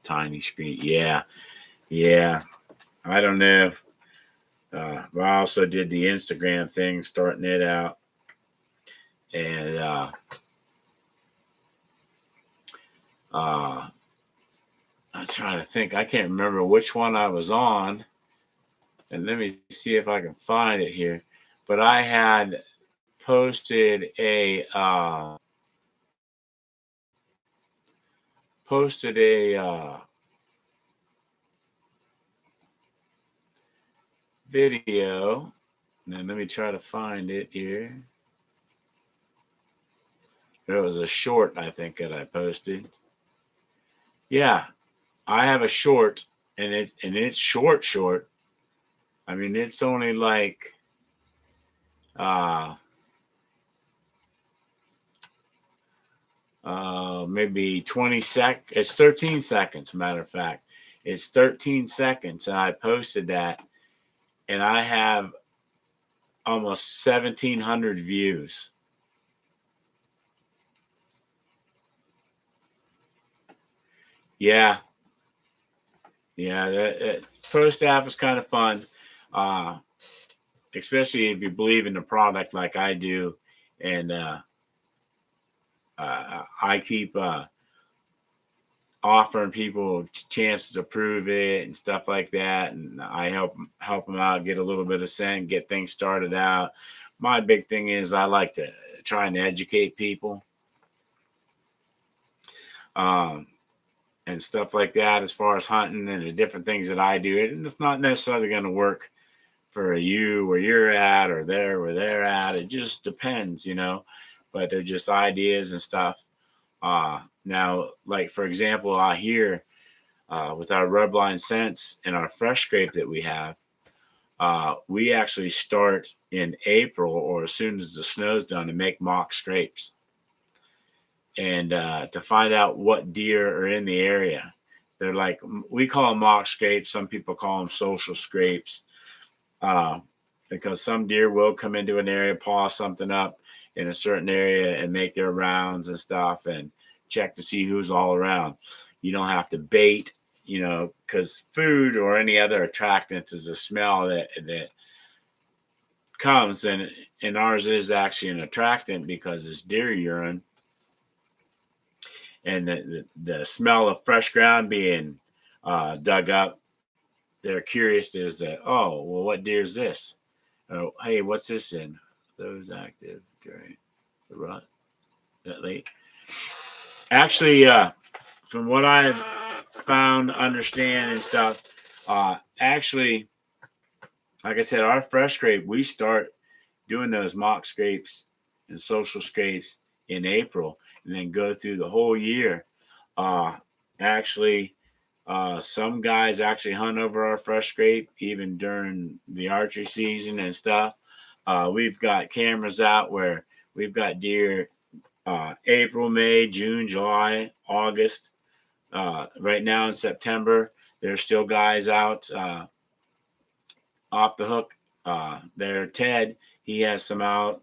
tiny screen. Yeah. I don't know. I also did the Instagram thing, starting it out, and I'm trying to think. I can't remember which one I was on, and let me see if I can find it here. But I had posted a video. Now let me try to find it here. It was a short, I think, that I posted. Yeah, I have a short, and it's short. I mean, it's only like maybe 20 it's 13 seconds, matter of fact. It's 13 seconds, and I posted that, and I have almost 1,700 views. Yeah. That pro staff is kind of fun, especially if you believe in the product like I do, and I keep offering people chances to prove it and stuff like that, and I help them out, get a little bit of scent, get things started out. My big thing is I like to try and educate people. And stuff like that, as far as hunting and the different things that I do. And it's not necessarily going to work for you where you're at or there where they're at. It just depends, you know, but they're just ideas and stuff. Now, like, for example, out here with our rubline scents and our fresh scrape that we have, we actually start in April or as soon as the snow's done to make mock scrapes. And to find out what deer are in the area. They're like, we call them mock scrapes. Some people call them social scrapes because some deer will come into an area, paw something up in a certain area and make their rounds and stuff and check to see who's all around. You don't have to bait, you know, because food or any other attractant is a smell that comes, and ours is actually an attractant because it's deer urine. And the smell of fresh ground being dug up, they're curious as to, oh, well, what deer is this? Oh, hey, what's this in? Those active during the rut that late. Actually, from what I've found, understand and stuff, actually, like I said, our fresh scrape, we start doing those mock scrapes and social scrapes in April, and then go through the whole year. Actually, some guys actually hunt over our fresh scrape even during the archery season and stuff. We've got cameras out where we've got deer April, May, June, July, August. Right now in September, there's still guys out off the hook. There, Ted, he has some out.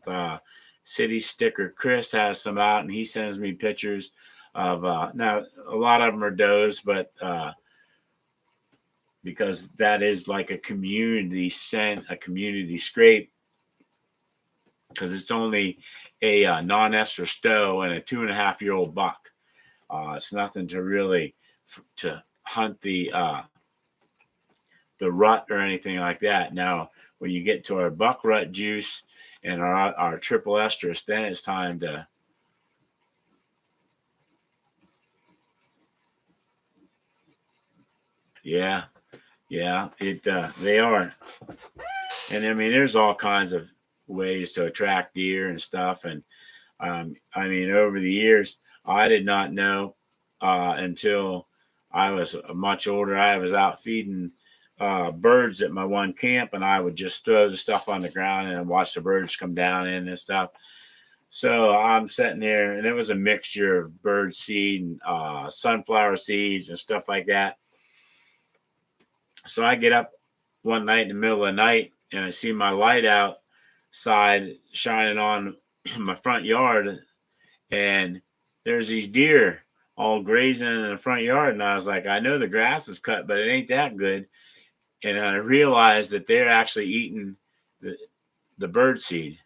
City Sticker Chris has some out, and he sends me pictures of. Now, a lot of them are does, but because that is like a community scent, a community scrape, because it's only a non-ester stow and a 2.5-year-old buck. It's nothing to really to hunt the rut or anything like that. Now, when you get to our buck rut juice and our triple estrus, then it's time to yeah, they are. And I mean, there's all kinds of ways to attract deer and stuff. And I mean, over the years, I did not know until I was much older. I was out feeding birds at my one camp, and I would just throw the stuff on the ground and watch the birds come down in and stuff. So I'm sitting there, and it was a mixture of bird seed and sunflower seeds and stuff like that. So I get up one night in the middle of the night, and I see my light outside shining on my front yard, and there's these deer all grazing in the front yard. And I was like, I know the grass is cut, but it ain't that good. And I realized that they're actually eating the bird seed.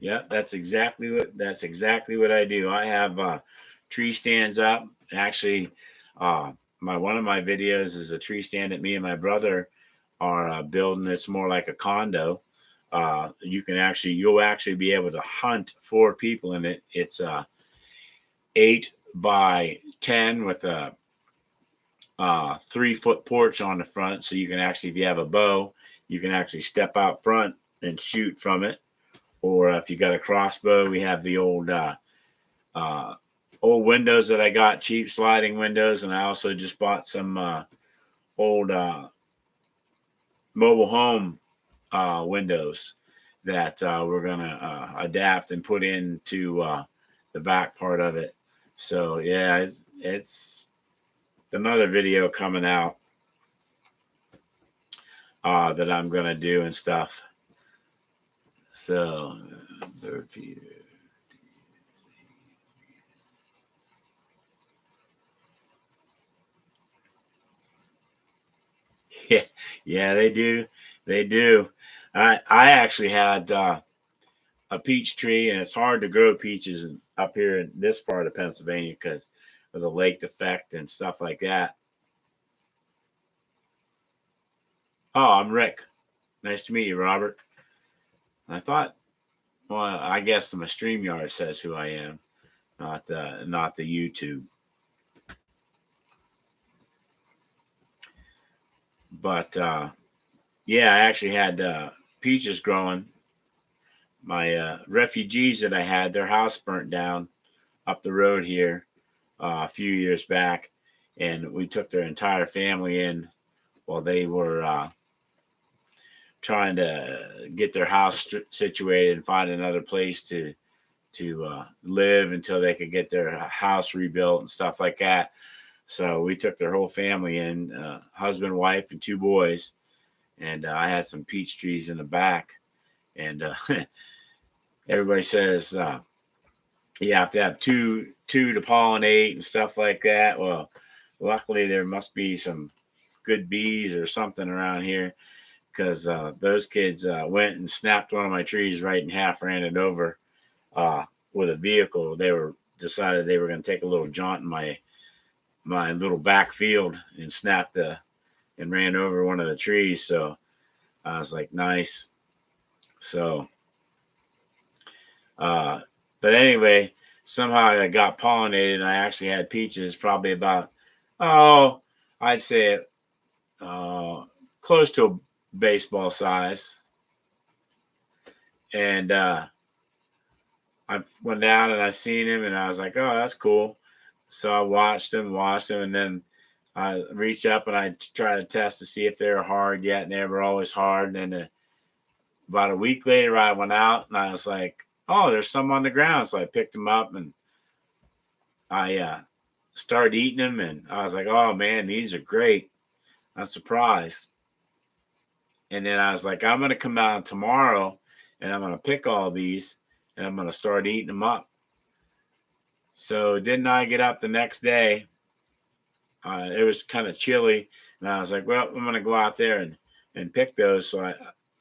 Yeah, that's exactly what I do. I have tree stands up. Actually, one of my videos is a tree stand that me and my brother are building. It's more like a condo. You'll actually be able to hunt 4 people in it. It's 8 by 10 with a 3-foot porch on the front. So you can actually, if you have a bow, you can actually step out front and shoot from it. Or if you got a crossbow, we have the old windows that I got, cheap sliding windows. And I also just bought some old mobile home windows that we're going to adapt and put into the back part of it. So, yeah, it's another video coming out that I'm going to do and stuff. So, bird feeder. Yeah, they do. They do. I actually had a peach tree, and it's hard to grow peaches up here in this part of Pennsylvania because of the lake effect and stuff like that. Oh, I'm Rick. Nice to meet you, Robert. I thought, well, I guess my StreamYard says who I am, not the YouTube. But yeah, I actually had peaches growing. My refugees that I had, their house burnt down up the road here a few years back, and we took their entire family in while they were trying to get their house situated and find another place to live until they could get their house rebuilt and stuff like that. So we took their whole family in, husband, wife, and 2 boys. And I had some peach trees in the back. And everybody says you have to have two to pollinate and stuff like that. Well, luckily there must be some good bees or something around here, because those kids went and snapped one of my trees right in half, ran it over with a vehicle. They decided they were going to take a little jaunt in my little back field and snapped and ran over one of the trees. So I was like, nice. So, but anyway, somehow I got pollinated, and I actually had peaches probably about, I'd say close to a baseball size. And I went down and I seen him, and I was like, oh, that's cool. So I watched him, and then I reached up and I tried to test to see if they were hard yet, and they were always hard. And then about a week later, I went out and I was like, "Oh, there's some on the ground." So I picked them up and I started eating them, and I was like, "Oh man, these are great." I'm surprised. And then I was like, "I'm gonna come out tomorrow, and I'm gonna pick all these, and I'm gonna start eating them up." So didn't I get up the next day? It was kind of chilly, and I was like, "Well, I'm gonna go out there and pick those so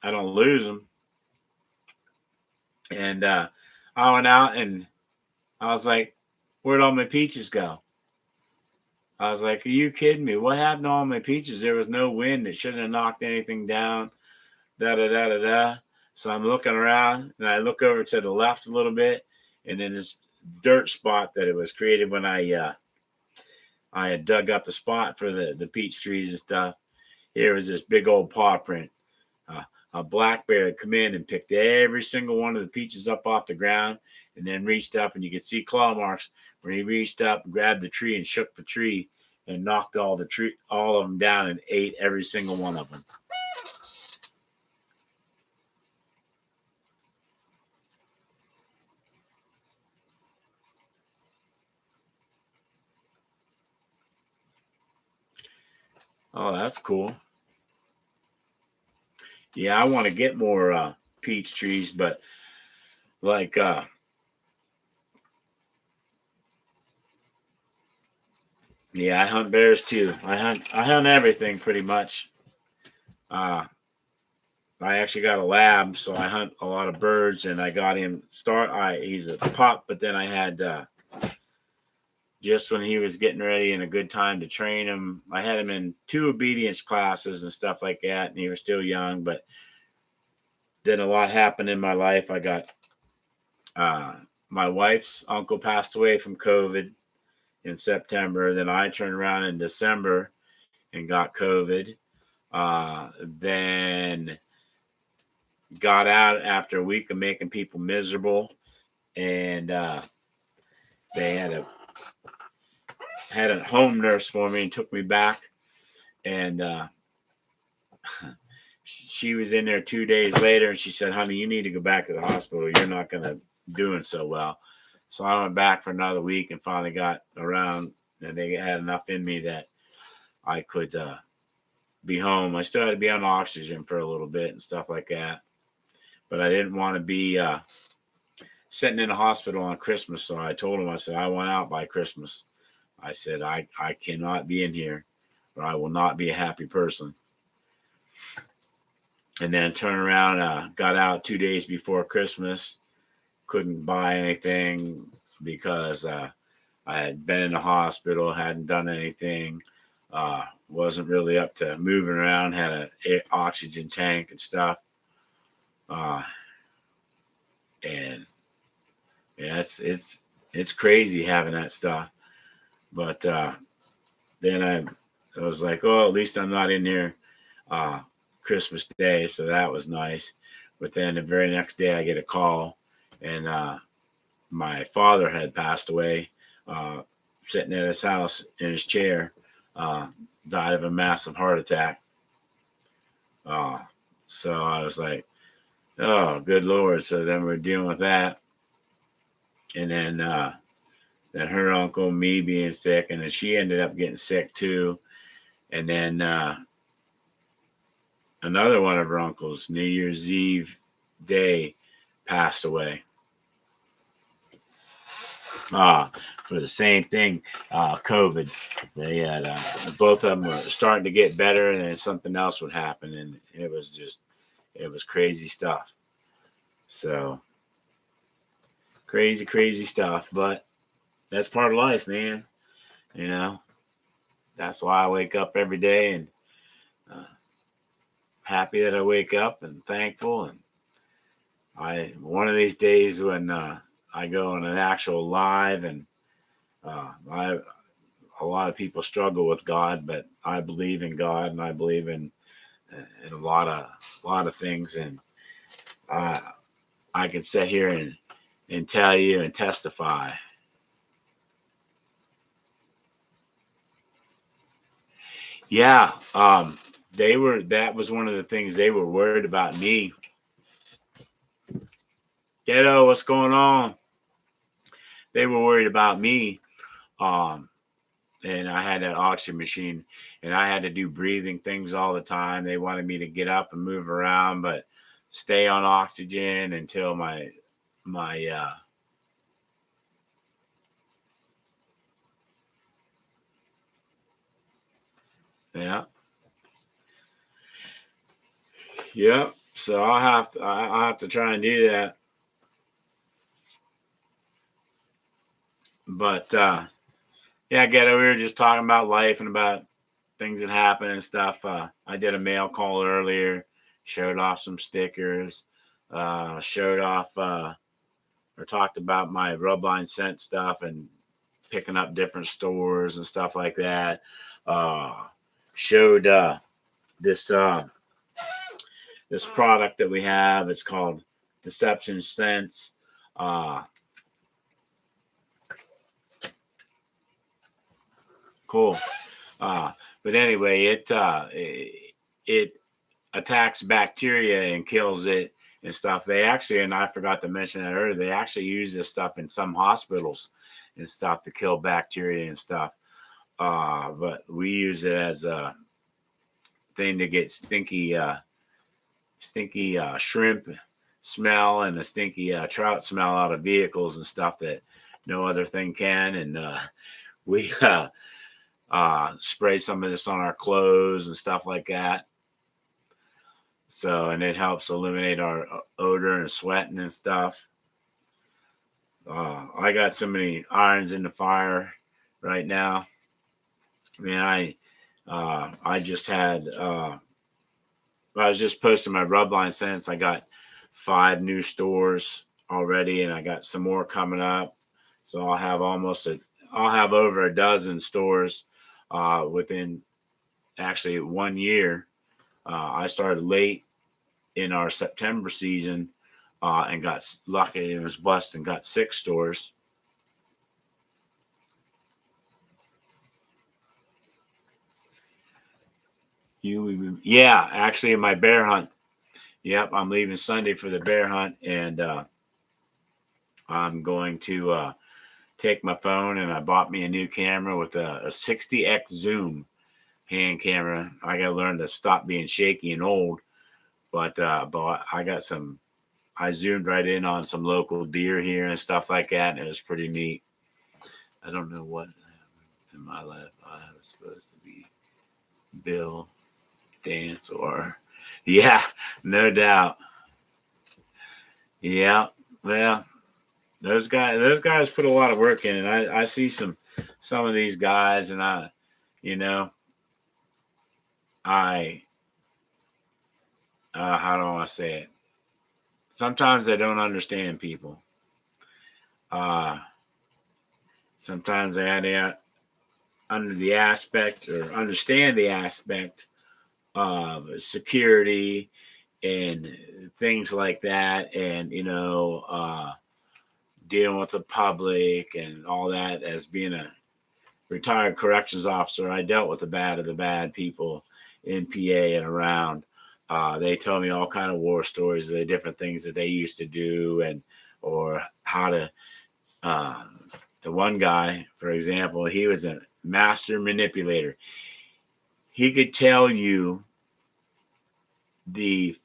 I don't lose them." And I went out and I was like, "Where'd all my peaches go?" I was like, "Are you kidding me? What happened to all my peaches? There was no wind. It shouldn't have knocked anything down." Da da da da da. So I'm looking around and I look over to the left a little bit, and then this dirt spot that it was created when I had dug up the spot for the peach trees and stuff. Here was this big old paw print. A black bear had come in and picked every single one of the peaches up off the ground, and then reached up, and you could see claw marks where he reached up, grabbed the tree, and shook the tree, and knocked all of them down, and ate every single one of them. Oh, that's cool. Yeah, I want to get more peach trees, but like yeah, I hunt bears too. I hunt everything pretty much. Uh I actually got a lab, so I hunt a lot of birds, and I got him he's a pup, but then I had just when he was getting ready and a good time to train him, I had him in 2 obedience classes and stuff like that, and he was still young, but then a lot happened in my life. I got uh my wife's uncle passed away from COVID in September. Then I turned around in December and got COVID. Then got out after a week of making people miserable, and they had a home nurse for me and took me back, and she was in there 2 days later, and she said, "Honey, you need to go back to the hospital. You're not going to doing so well." So I went back for another week and finally got around, and they had enough in me that I could be home. I still had to be on oxygen for a little bit and stuff like that, but I didn't want to be sitting in a hospital on Christmas. So I told him, I said, "I want out by Christmas." I said, I cannot be in here, or I will not be a happy person. And then turned around, got out 2 days before Christmas. Couldn't buy anything because I had been in the hospital, hadn't done anything, wasn't really up to moving around, had an oxygen tank and stuff. And yeah, it's crazy having that stuff. But then I was like, "Oh, at least I'm not in here Christmas Day," so that was nice. But then the very next day, I get a call, and my father had passed away, sitting at his house in his chair, died of a massive heart attack. Uh, so I was like, "Oh, good Lord." So then we're dealing with that. And then her uncle, me being sick, and then she ended up getting sick too. And then another one of her uncles, New Year's Eve day, passed away. For the same thing, COVID. They had both of them were starting to get better, and then something else would happen, and it was crazy stuff. So crazy stuff, but that's part of life, man. You know, that's why I wake up every day and uh, happy that I wake up and thankful. And one of these days when I go on an actual live, and a lot of people struggle with God, but I believe in God, and I believe in a lot of things, and I can sit here and tell you and testify Yeah. That was one of the things they were worried about me. Ghetto, what's going on? They were worried about me. Um, and I had that oxygen machine, and I had to do breathing things all the time. They wanted me to get up and move around, but stay on oxygen until my yeah. Yep. So I'll have to try and do that. But yeah, Ghetto, we were just talking about life and about things that happen and stuff. I did a mail call earlier, showed off some stickers, showed off or talked about my Rubline scent stuff and picking up different stores and stuff like that. Uh, showed this this product that we have. It's called Deception Scents. Uh, cool. But anyway, it attacks bacteria and kills it and stuff. They actually, and I forgot to mention that earlier, they actually use this stuff in some hospitals and stuff to kill bacteria and stuff. But we use it as a thing to get stinky shrimp smell and the stinky trout smell out of vehicles and stuff that no other thing can. And we spray some of this on our clothes and stuff like that. So, and it helps eliminate our odor and sweating and stuff. I got so many irons in the fire right now. Man, I just had I was just posting my Rubline scents. I got 5 new stores already, and I got some more coming up. So I'll have over a dozen stores within actually 1 year. I started late in our September season and got lucky and was blessed and got 6 stores. Yeah, actually in my bear hunt. Yep, I'm leaving Sunday for the bear hunt, and I'm going to take my phone, and I bought me a new camera with a 60x zoom hand camera. I got to learn to stop being shaky and old, but I got some. I zoomed right in on some local deer here and stuff like that, and it was pretty neat. I don't know what in my left eye was supposed to be Bill Dance or yeah, no doubt. Yeah, well, those guys put a lot of work in, and I see some of these guys, and you know, I how do I say it? Sometimes I don't understand people. Uh, Sometimes I had to under the aspect or understand the aspect of security and things like that, and dealing with the public and all that. As being a retired corrections officer, I dealt with the bad of the bad people in PA and around. They told me all kind of war stories of the different things that they used to do, and or how to. The one guy, for example, he was a master manipulator. He could tell you the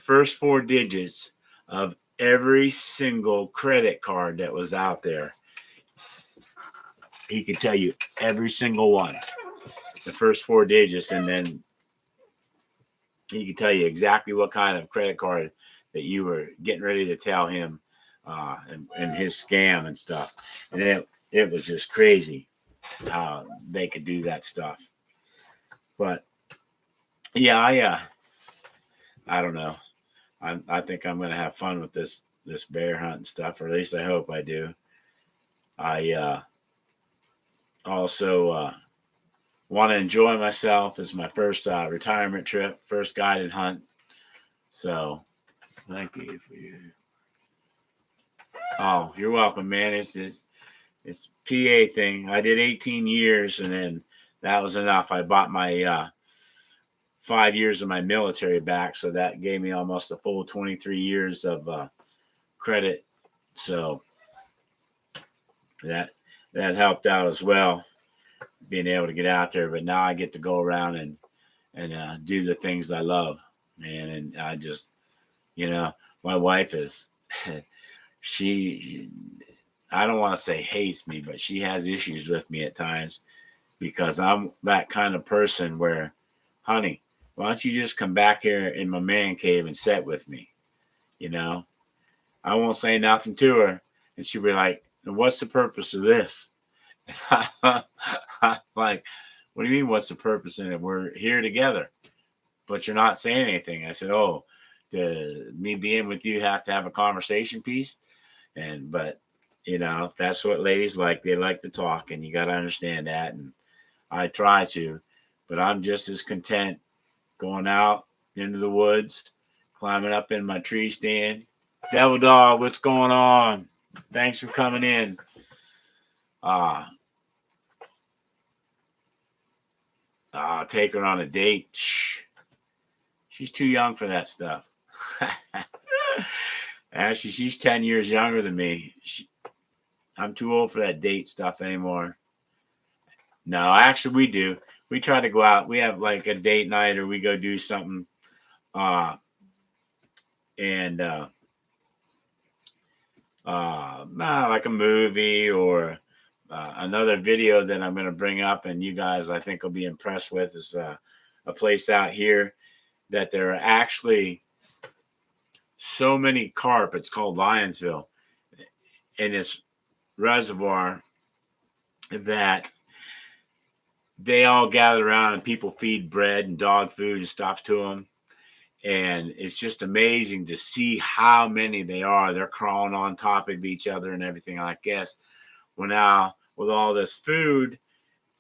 first 4 digits of every single credit card that was out there. He could tell you every single one, the first 4 digits, and then he could tell you exactly what kind of credit card that you were getting ready to tell him and his scam and stuff. And it was just crazy how they could do that stuff. But yeah, I don't know. I think I'm gonna have fun with this bear hunt and stuff, or at least I hope I do. I also want to enjoy myself. It's my first retirement trip, first guided hunt. So thank you for you. Oh, you're welcome, man. It's PA thing. I did 18 years, and then that was enough. I bought my 5 years of my military back, so that gave me almost a full 23 years of credit. So that helped out as well, being able to get out there. But now I get to go around and do the things I love, man. And I just, my wife is, she, I don't want to say hates me, but she has issues with me at times because I'm that kind of person where, honey, why don't you just come back here in my man cave and sit with me? I won't say nothing to her. And she'll be like, what's the purpose of this? I'm like, what do you mean, what's the purpose in it? We're here together, but you're not saying anything. I said, oh, me being with you have to have a conversation piece. But that's what ladies like. They like to talk, and you got to understand that. And I try to, but I'm just as content going out into the woods, climbing up in my tree stand. Devil Dog, what's going on? Thanks for coming in. Take her on a date. She's too young for that stuff. Actually, she's 10 years younger than me. I'm too old for that date stuff anymore. No, actually, we do. We try to go out. We have like a date night, or we go do something. Like a movie or another video that I'm going to bring up, and you guys, I think, will be impressed with, is a place out here that there are actually so many carp. It's called Lionsville, in this reservoir that they all gather around and people feed bread and dog food and stuff to them. And it's just amazing to see how many they are. They're crawling on top of each other and everything. I guess, well, now with all this food,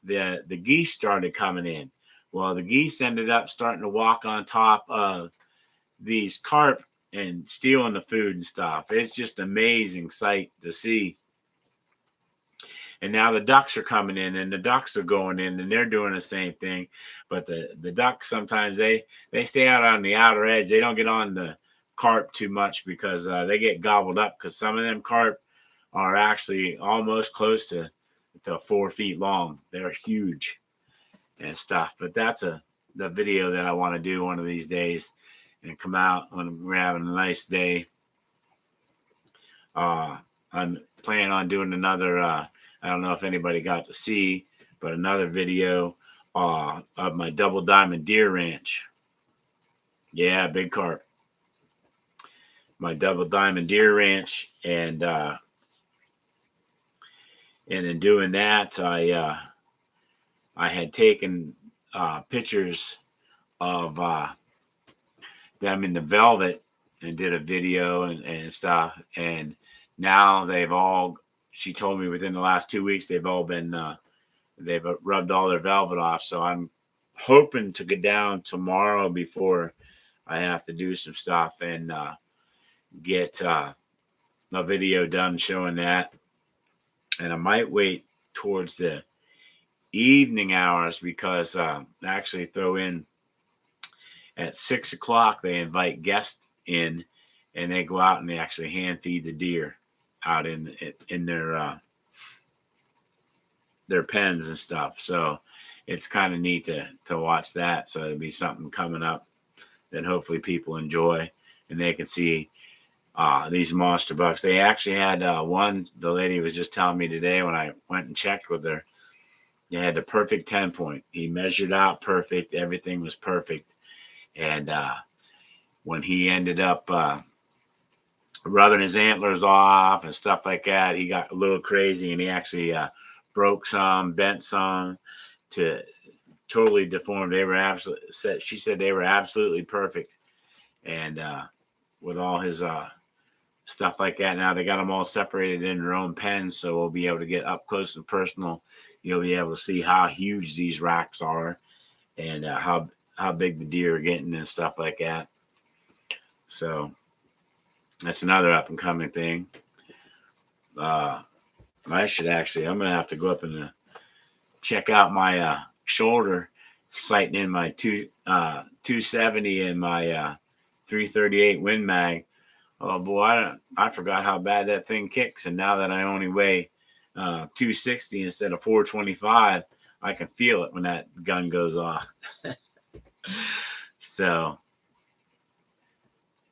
the geese started coming in. Well, the geese ended up starting to walk on top of these carp and stealing the food and stuff. It's just an amazing sight to see. And now the ducks are coming in, and the ducks are going in, and they're doing the same thing. But the ducks, sometimes they stay out on the outer edge. They don't get on the carp too much because they get gobbled up, because some of them carp are actually almost close to 4 feet long. They're huge and stuff. But that's the video that I want to do one of these days and come out when we're having a nice day. I'm planning on doing another I don't know if anybody got to see, but another video of my double diamond deer ranch. Yeah, big carp. My double diamond deer ranch, and in doing that, I had taken pictures of them in the velvet and did a video and stuff. And now she told me within the last 2 weeks, they've all been, they've rubbed all their velvet off. So I'm hoping to get down tomorrow before I have to do some stuff and get a video done showing that. And I might wait towards the evening hours because actually throw in at 6 o'clock, they invite guests in and they go out and they actually hand feed the deer out in their pens and stuff. So it's kind of neat to watch that. So it'll be something coming up that hopefully people enjoy, and they can see these monster bucks. They actually had one, the lady was just telling me today when I went and checked with her, they had the perfect 10 point. He measured out perfect. Everything was perfect. And when he ended up rubbing his antlers off and stuff like that, he got a little crazy, and he actually broke some, bent some, to totally deformed. They were she said they were absolutely perfect. And with all his stuff like that, now they got them all separated in their own pens, so we'll be able to get up close and personal. You'll be able to see how huge these racks are and how big the deer are getting and stuff like that. So that's another up and coming thing. I'm going to have to go up and check out my shoulder, sighting in my 270 and my 338 Win Mag. Oh boy, I forgot how bad that thing kicks, and now that I only weigh 260 instead of 425, I can feel it when that gun goes off. So,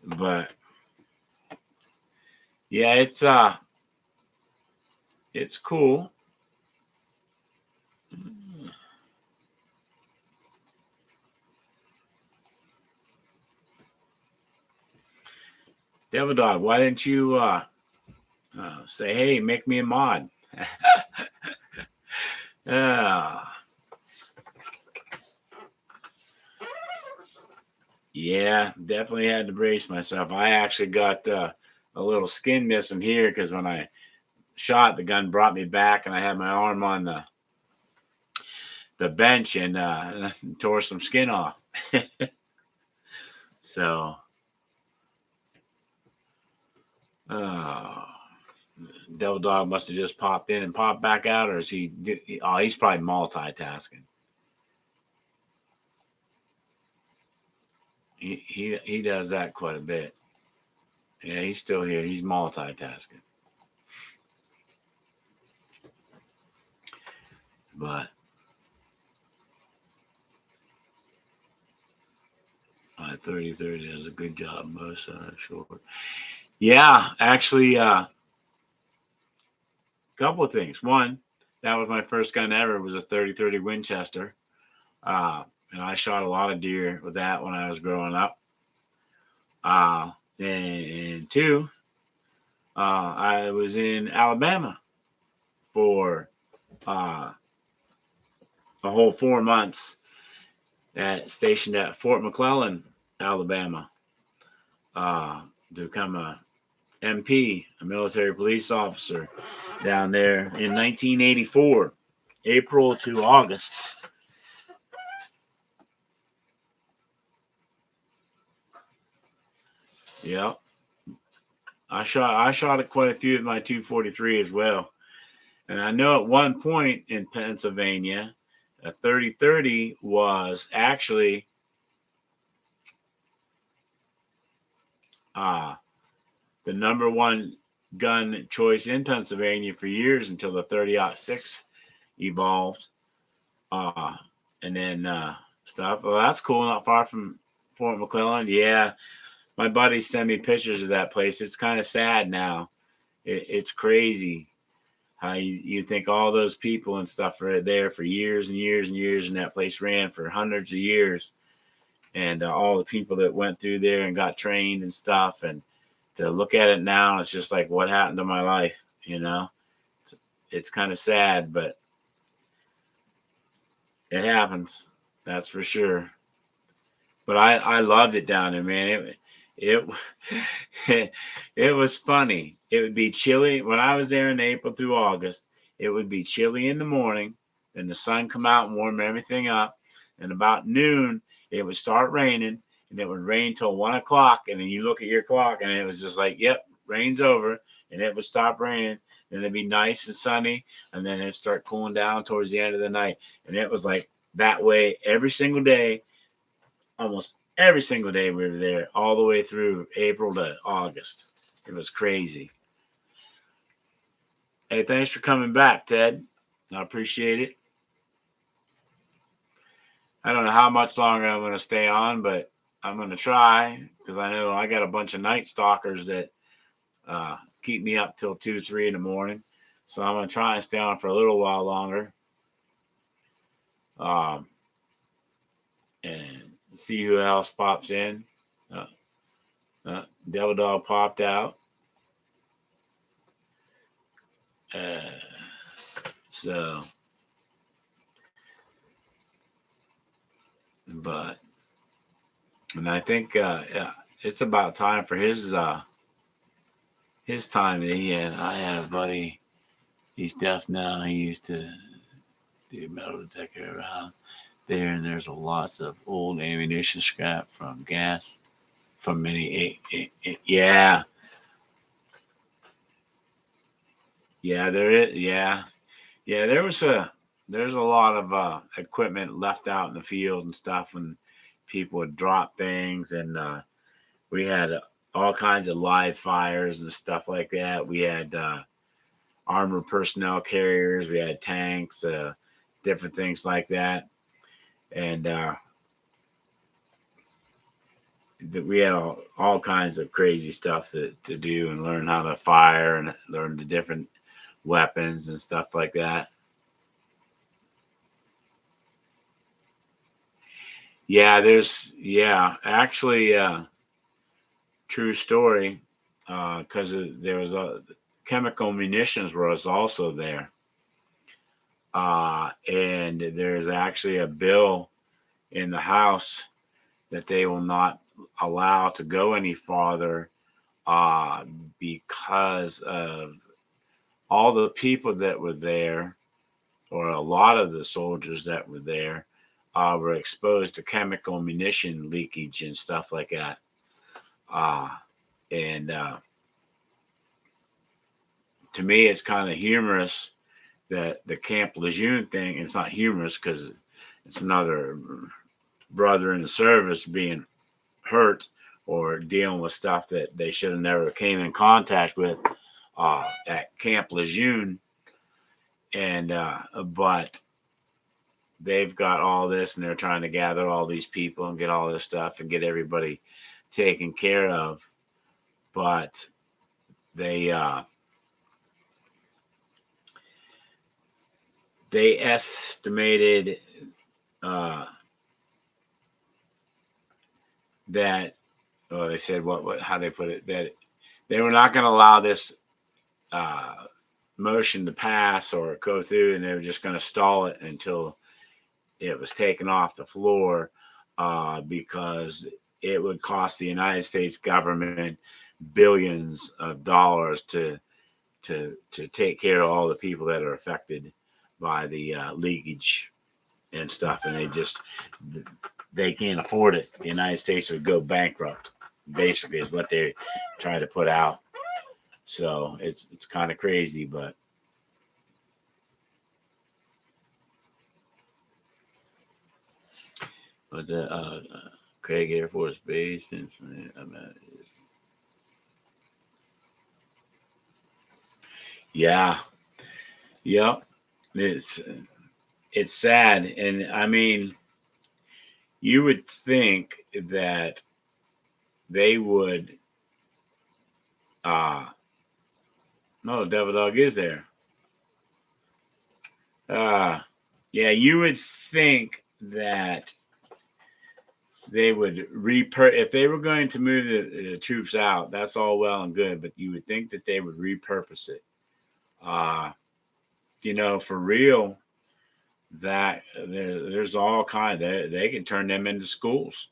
but yeah, it's cool. Devil Dog, why didn't you say, hey, make me a mod? Yeah, definitely had to brace myself. I actually got a little skin missing here because when I shot, the gun brought me back, and I had my arm on the bench and tore some skin off. So, Devil Dog must have just popped in and popped back out, or is he? Oh, he's probably multitasking. He does that quite a bit. Yeah, he's still here. He's multitasking. But my 30-30 does a good job most short. Yeah, actually, couple of things. One, that was my first gun ever. It was a 30-30 Winchester. And I shot a lot of deer with that when I was growing up. And two, I was in Alabama for a whole 4 months stationed at Fort McClellan, Alabama, to become a MP, a military police officer down there in 1984, April to August. Yeah. I shot at quite a few of my 243 as well. And I know at one point in Pennsylvania, a 30-30 was actually the number one gun choice in Pennsylvania for years until the 30-06 evolved. And then stuff. Well, that's cool. Not far from Fort McClellan. Yeah. My buddies sent me pictures of that place. It's kind of sad now. It's crazy how you think all those people and stuff are there for years and years and years, and that place ran for hundreds of years. And all the people that went through there and got trained and stuff. And to look at it now, it's just like, what happened to my life? You know, it's kind of sad, but it happens. That's for sure. But I loved it down there, man. It was funny. It would be chilly when I was there in April through August. It would be chilly in the morning, then the sun come out and warm everything up. And about noon, it would start raining, and it would rain till 1 o'clock. And then you look at your clock, and it was just like, yep, rain's over, and it would stop raining. And it'd be nice and sunny, and then it'd start cooling down towards the end of the night. And it was like that way every single day, almost every single day we were there, all the way through April to August. It was crazy. Hey, thanks for coming back, Ted. I appreciate it. I don't know how much longer I'm going to stay on, but I'm going to try because I know I got a bunch of night stalkers that keep me up till 2, 3 in the morning. So I'm going to try and stay on for a little while longer. And see who else pops in. Devil Dog popped out. And I think it's about time for his time that he had. I had a buddy. He's deaf now. He used to do metal detector around there, and there's lots of old ammunition scrap from gas, from many. Yeah, there is. Yeah, there was there's a lot of equipment left out in the field and stuff when people would drop things, and we had all kinds of live fires and stuff like that. We had armored personnel carriers, we had tanks, different things like that, and we had all kinds of crazy stuff to do and learn how to fire and learn the different weapons and stuff like that. Yeah, actually, true story, because there was chemical munitions was also there, and there's actually a bill in the House that they will not allow to go any farther, because of all the people that were there, or a lot of the soldiers that were there, were exposed to chemical munition leakage and stuff like that. And to me, it's kind of humorous that the Camp Lejeune thing, it's not humorous because it's another brother in the service being hurt or dealing with stuff that they should have never came in contact with at Camp Lejeune. And but they've got all this, and they're trying to gather all these people and get all this stuff and get everybody taken care of. But they estimated that, they said how they put it, that they were not going to allow this motion to pass or go through, and they were just going to stall it until it was taken off the floor, because it would cost the United States government billions of dollars to take care of all the people that are affected by the leakage and stuff, and they can't afford it. The United States would go bankrupt, basically, is what they try to put out. So it's kind of crazy, but was it Craig Air Force Base? Yeah, yep. It's sad, and I mean, you would think that they would. No, Devil Dog is there. Yeah, you would think that they would if they were going to move the troops out. That's all well and good, but you would think that they would repurpose it. For real, that there's all kinds. They can turn them into schools.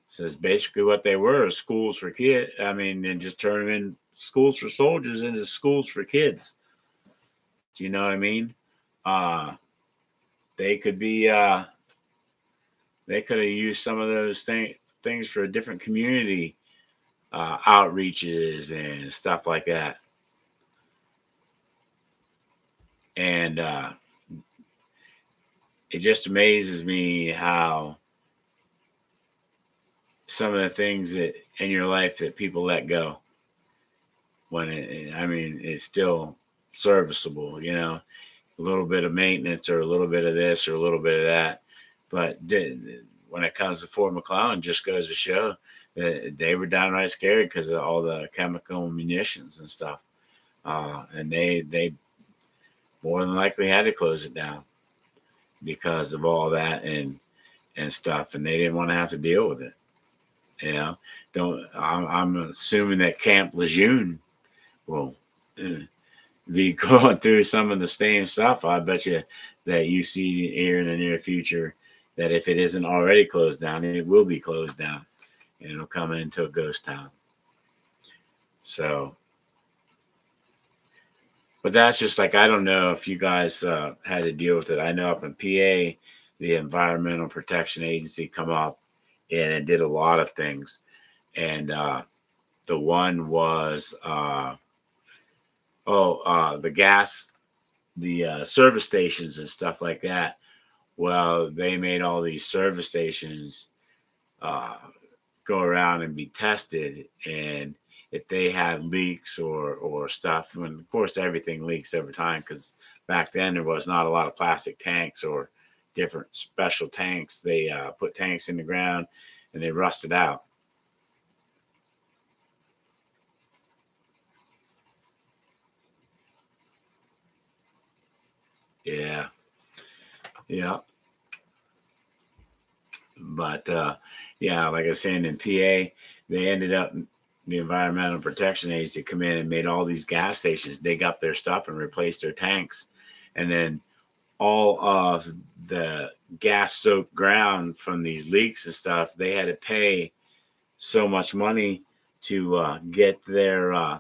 So it's basically what they were, schools for kids. I mean, and just turn them in schools for soldiers into schools for kids. Do you know what I mean? They could be. They could have used some of those things for different community outreaches and stuff like that. And it just amazes me how some of the things that in your life that people let go when it's still serviceable, a little bit of maintenance or a little bit of this or a little bit of that. But when it comes to Fort McClellan, just goes to show that they were downright scared because of all the chemical munitions and stuff. And they more than likely had to close it down because of all that and stuff. And they didn't want to have to deal with it. I'm assuming that Camp Lejeune will be going through some of the same stuff. I bet you that you see here in the near future that if it isn't already closed down, it will be closed down and it'll come into a ghost town. So, but that's just like, I don't know if you guys had to deal with it. I know up in PA, the Environmental Protection Agency come up and it did a lot of things. And the one was, the gas service stations and stuff like that. Well, they made all these service stations go around and be tested, and if they had leaks or stuff, and of course everything leaks every time, because back then there was not a lot of plastic tanks or different special tanks. They put tanks in the ground and they rusted out. Yeah. But yeah, like I was saying, in PA, they ended up, the Environmental Protection Agency come in and made all these gas stations dig up their stuff and replace their tanks. And then all of the gas soaked ground from these leaks and stuff, they had to pay so much money to get their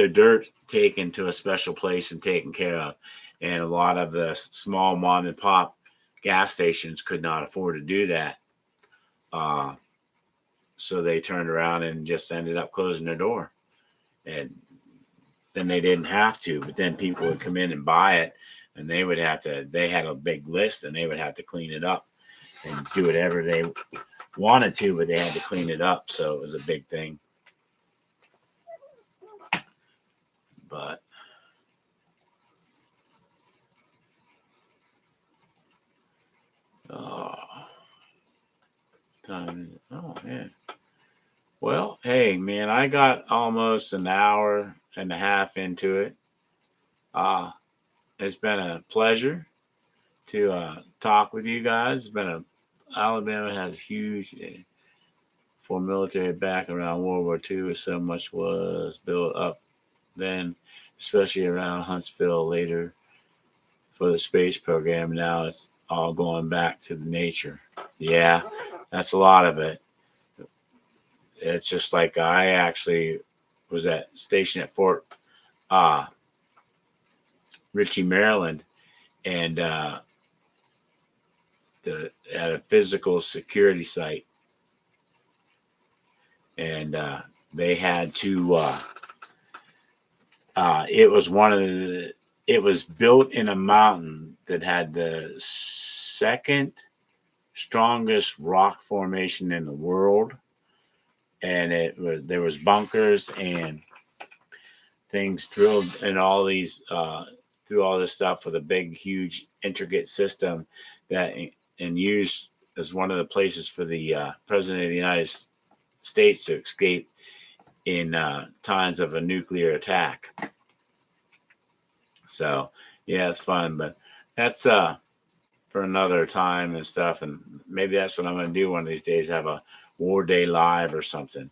dirt taken to a special place and taken care of. And a lot of the small mom and pop gas stations could not afford to do that. So they turned around and just ended up closing their door. And then they didn't have to, but then people would come in and buy it, and they had a big list, and they would have to clean it up and do whatever they wanted to, but they had to clean it up. So it was a big thing. But yeah. Well, hey, man, I got almost an hour and a half into it. It's been a pleasure to talk with you guys. Alabama has huge for military back around World War II. So much was built up then, especially around Huntsville later for the space program. Now it's all going back to the nature. Yeah, that's a lot of it. It's just like I actually was stationed at Fort Ritchie, Maryland, and at a physical security site, and they had to. It was built in a mountain that had the second strongest rock formation in the world, and there was bunkers and things drilled in all these through all this stuff with a big, huge, intricate system that and used as one of the places for the president of the United States to escape in times of a nuclear attack. So yeah, it's fun, but that's for another time and stuff. And maybe that's what I'm going to do one of these days, have a War Day Live or something,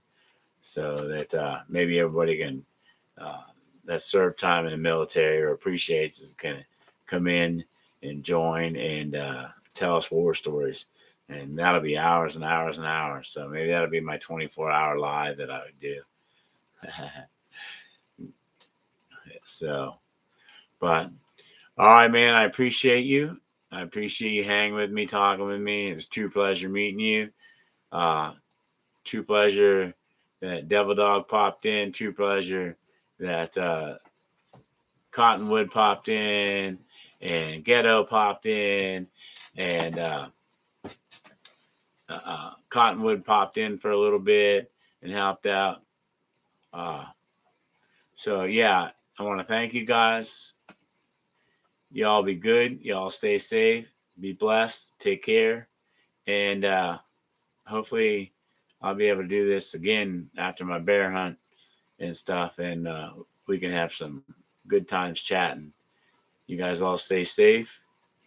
so that maybe everybody can that served time in the military or appreciates it can come in and join and tell us war stories. And that'll be hours and hours and hours. So maybe that'll be my 24-hour live that I would do. So, but all right, man, I appreciate you. I appreciate you hanging with me, talking with me. It was a true pleasure meeting you. True pleasure that Devil Dog popped in. True pleasure that Cottonwood popped in and Ghetto popped in, and Cottonwood popped in for a little bit and helped out. So yeah, I want to thank you guys. Y'all be good. Y'all stay safe. Be blessed. Take care. And hopefully I'll be able to do this again after my bear hunt and stuff. And we can have some good times chatting. You guys all stay safe.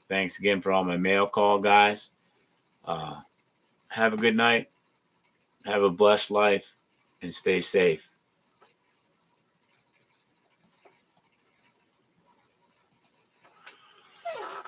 Thanks again for all my mail call guys. Have a good night. Have a blessed life and stay safe.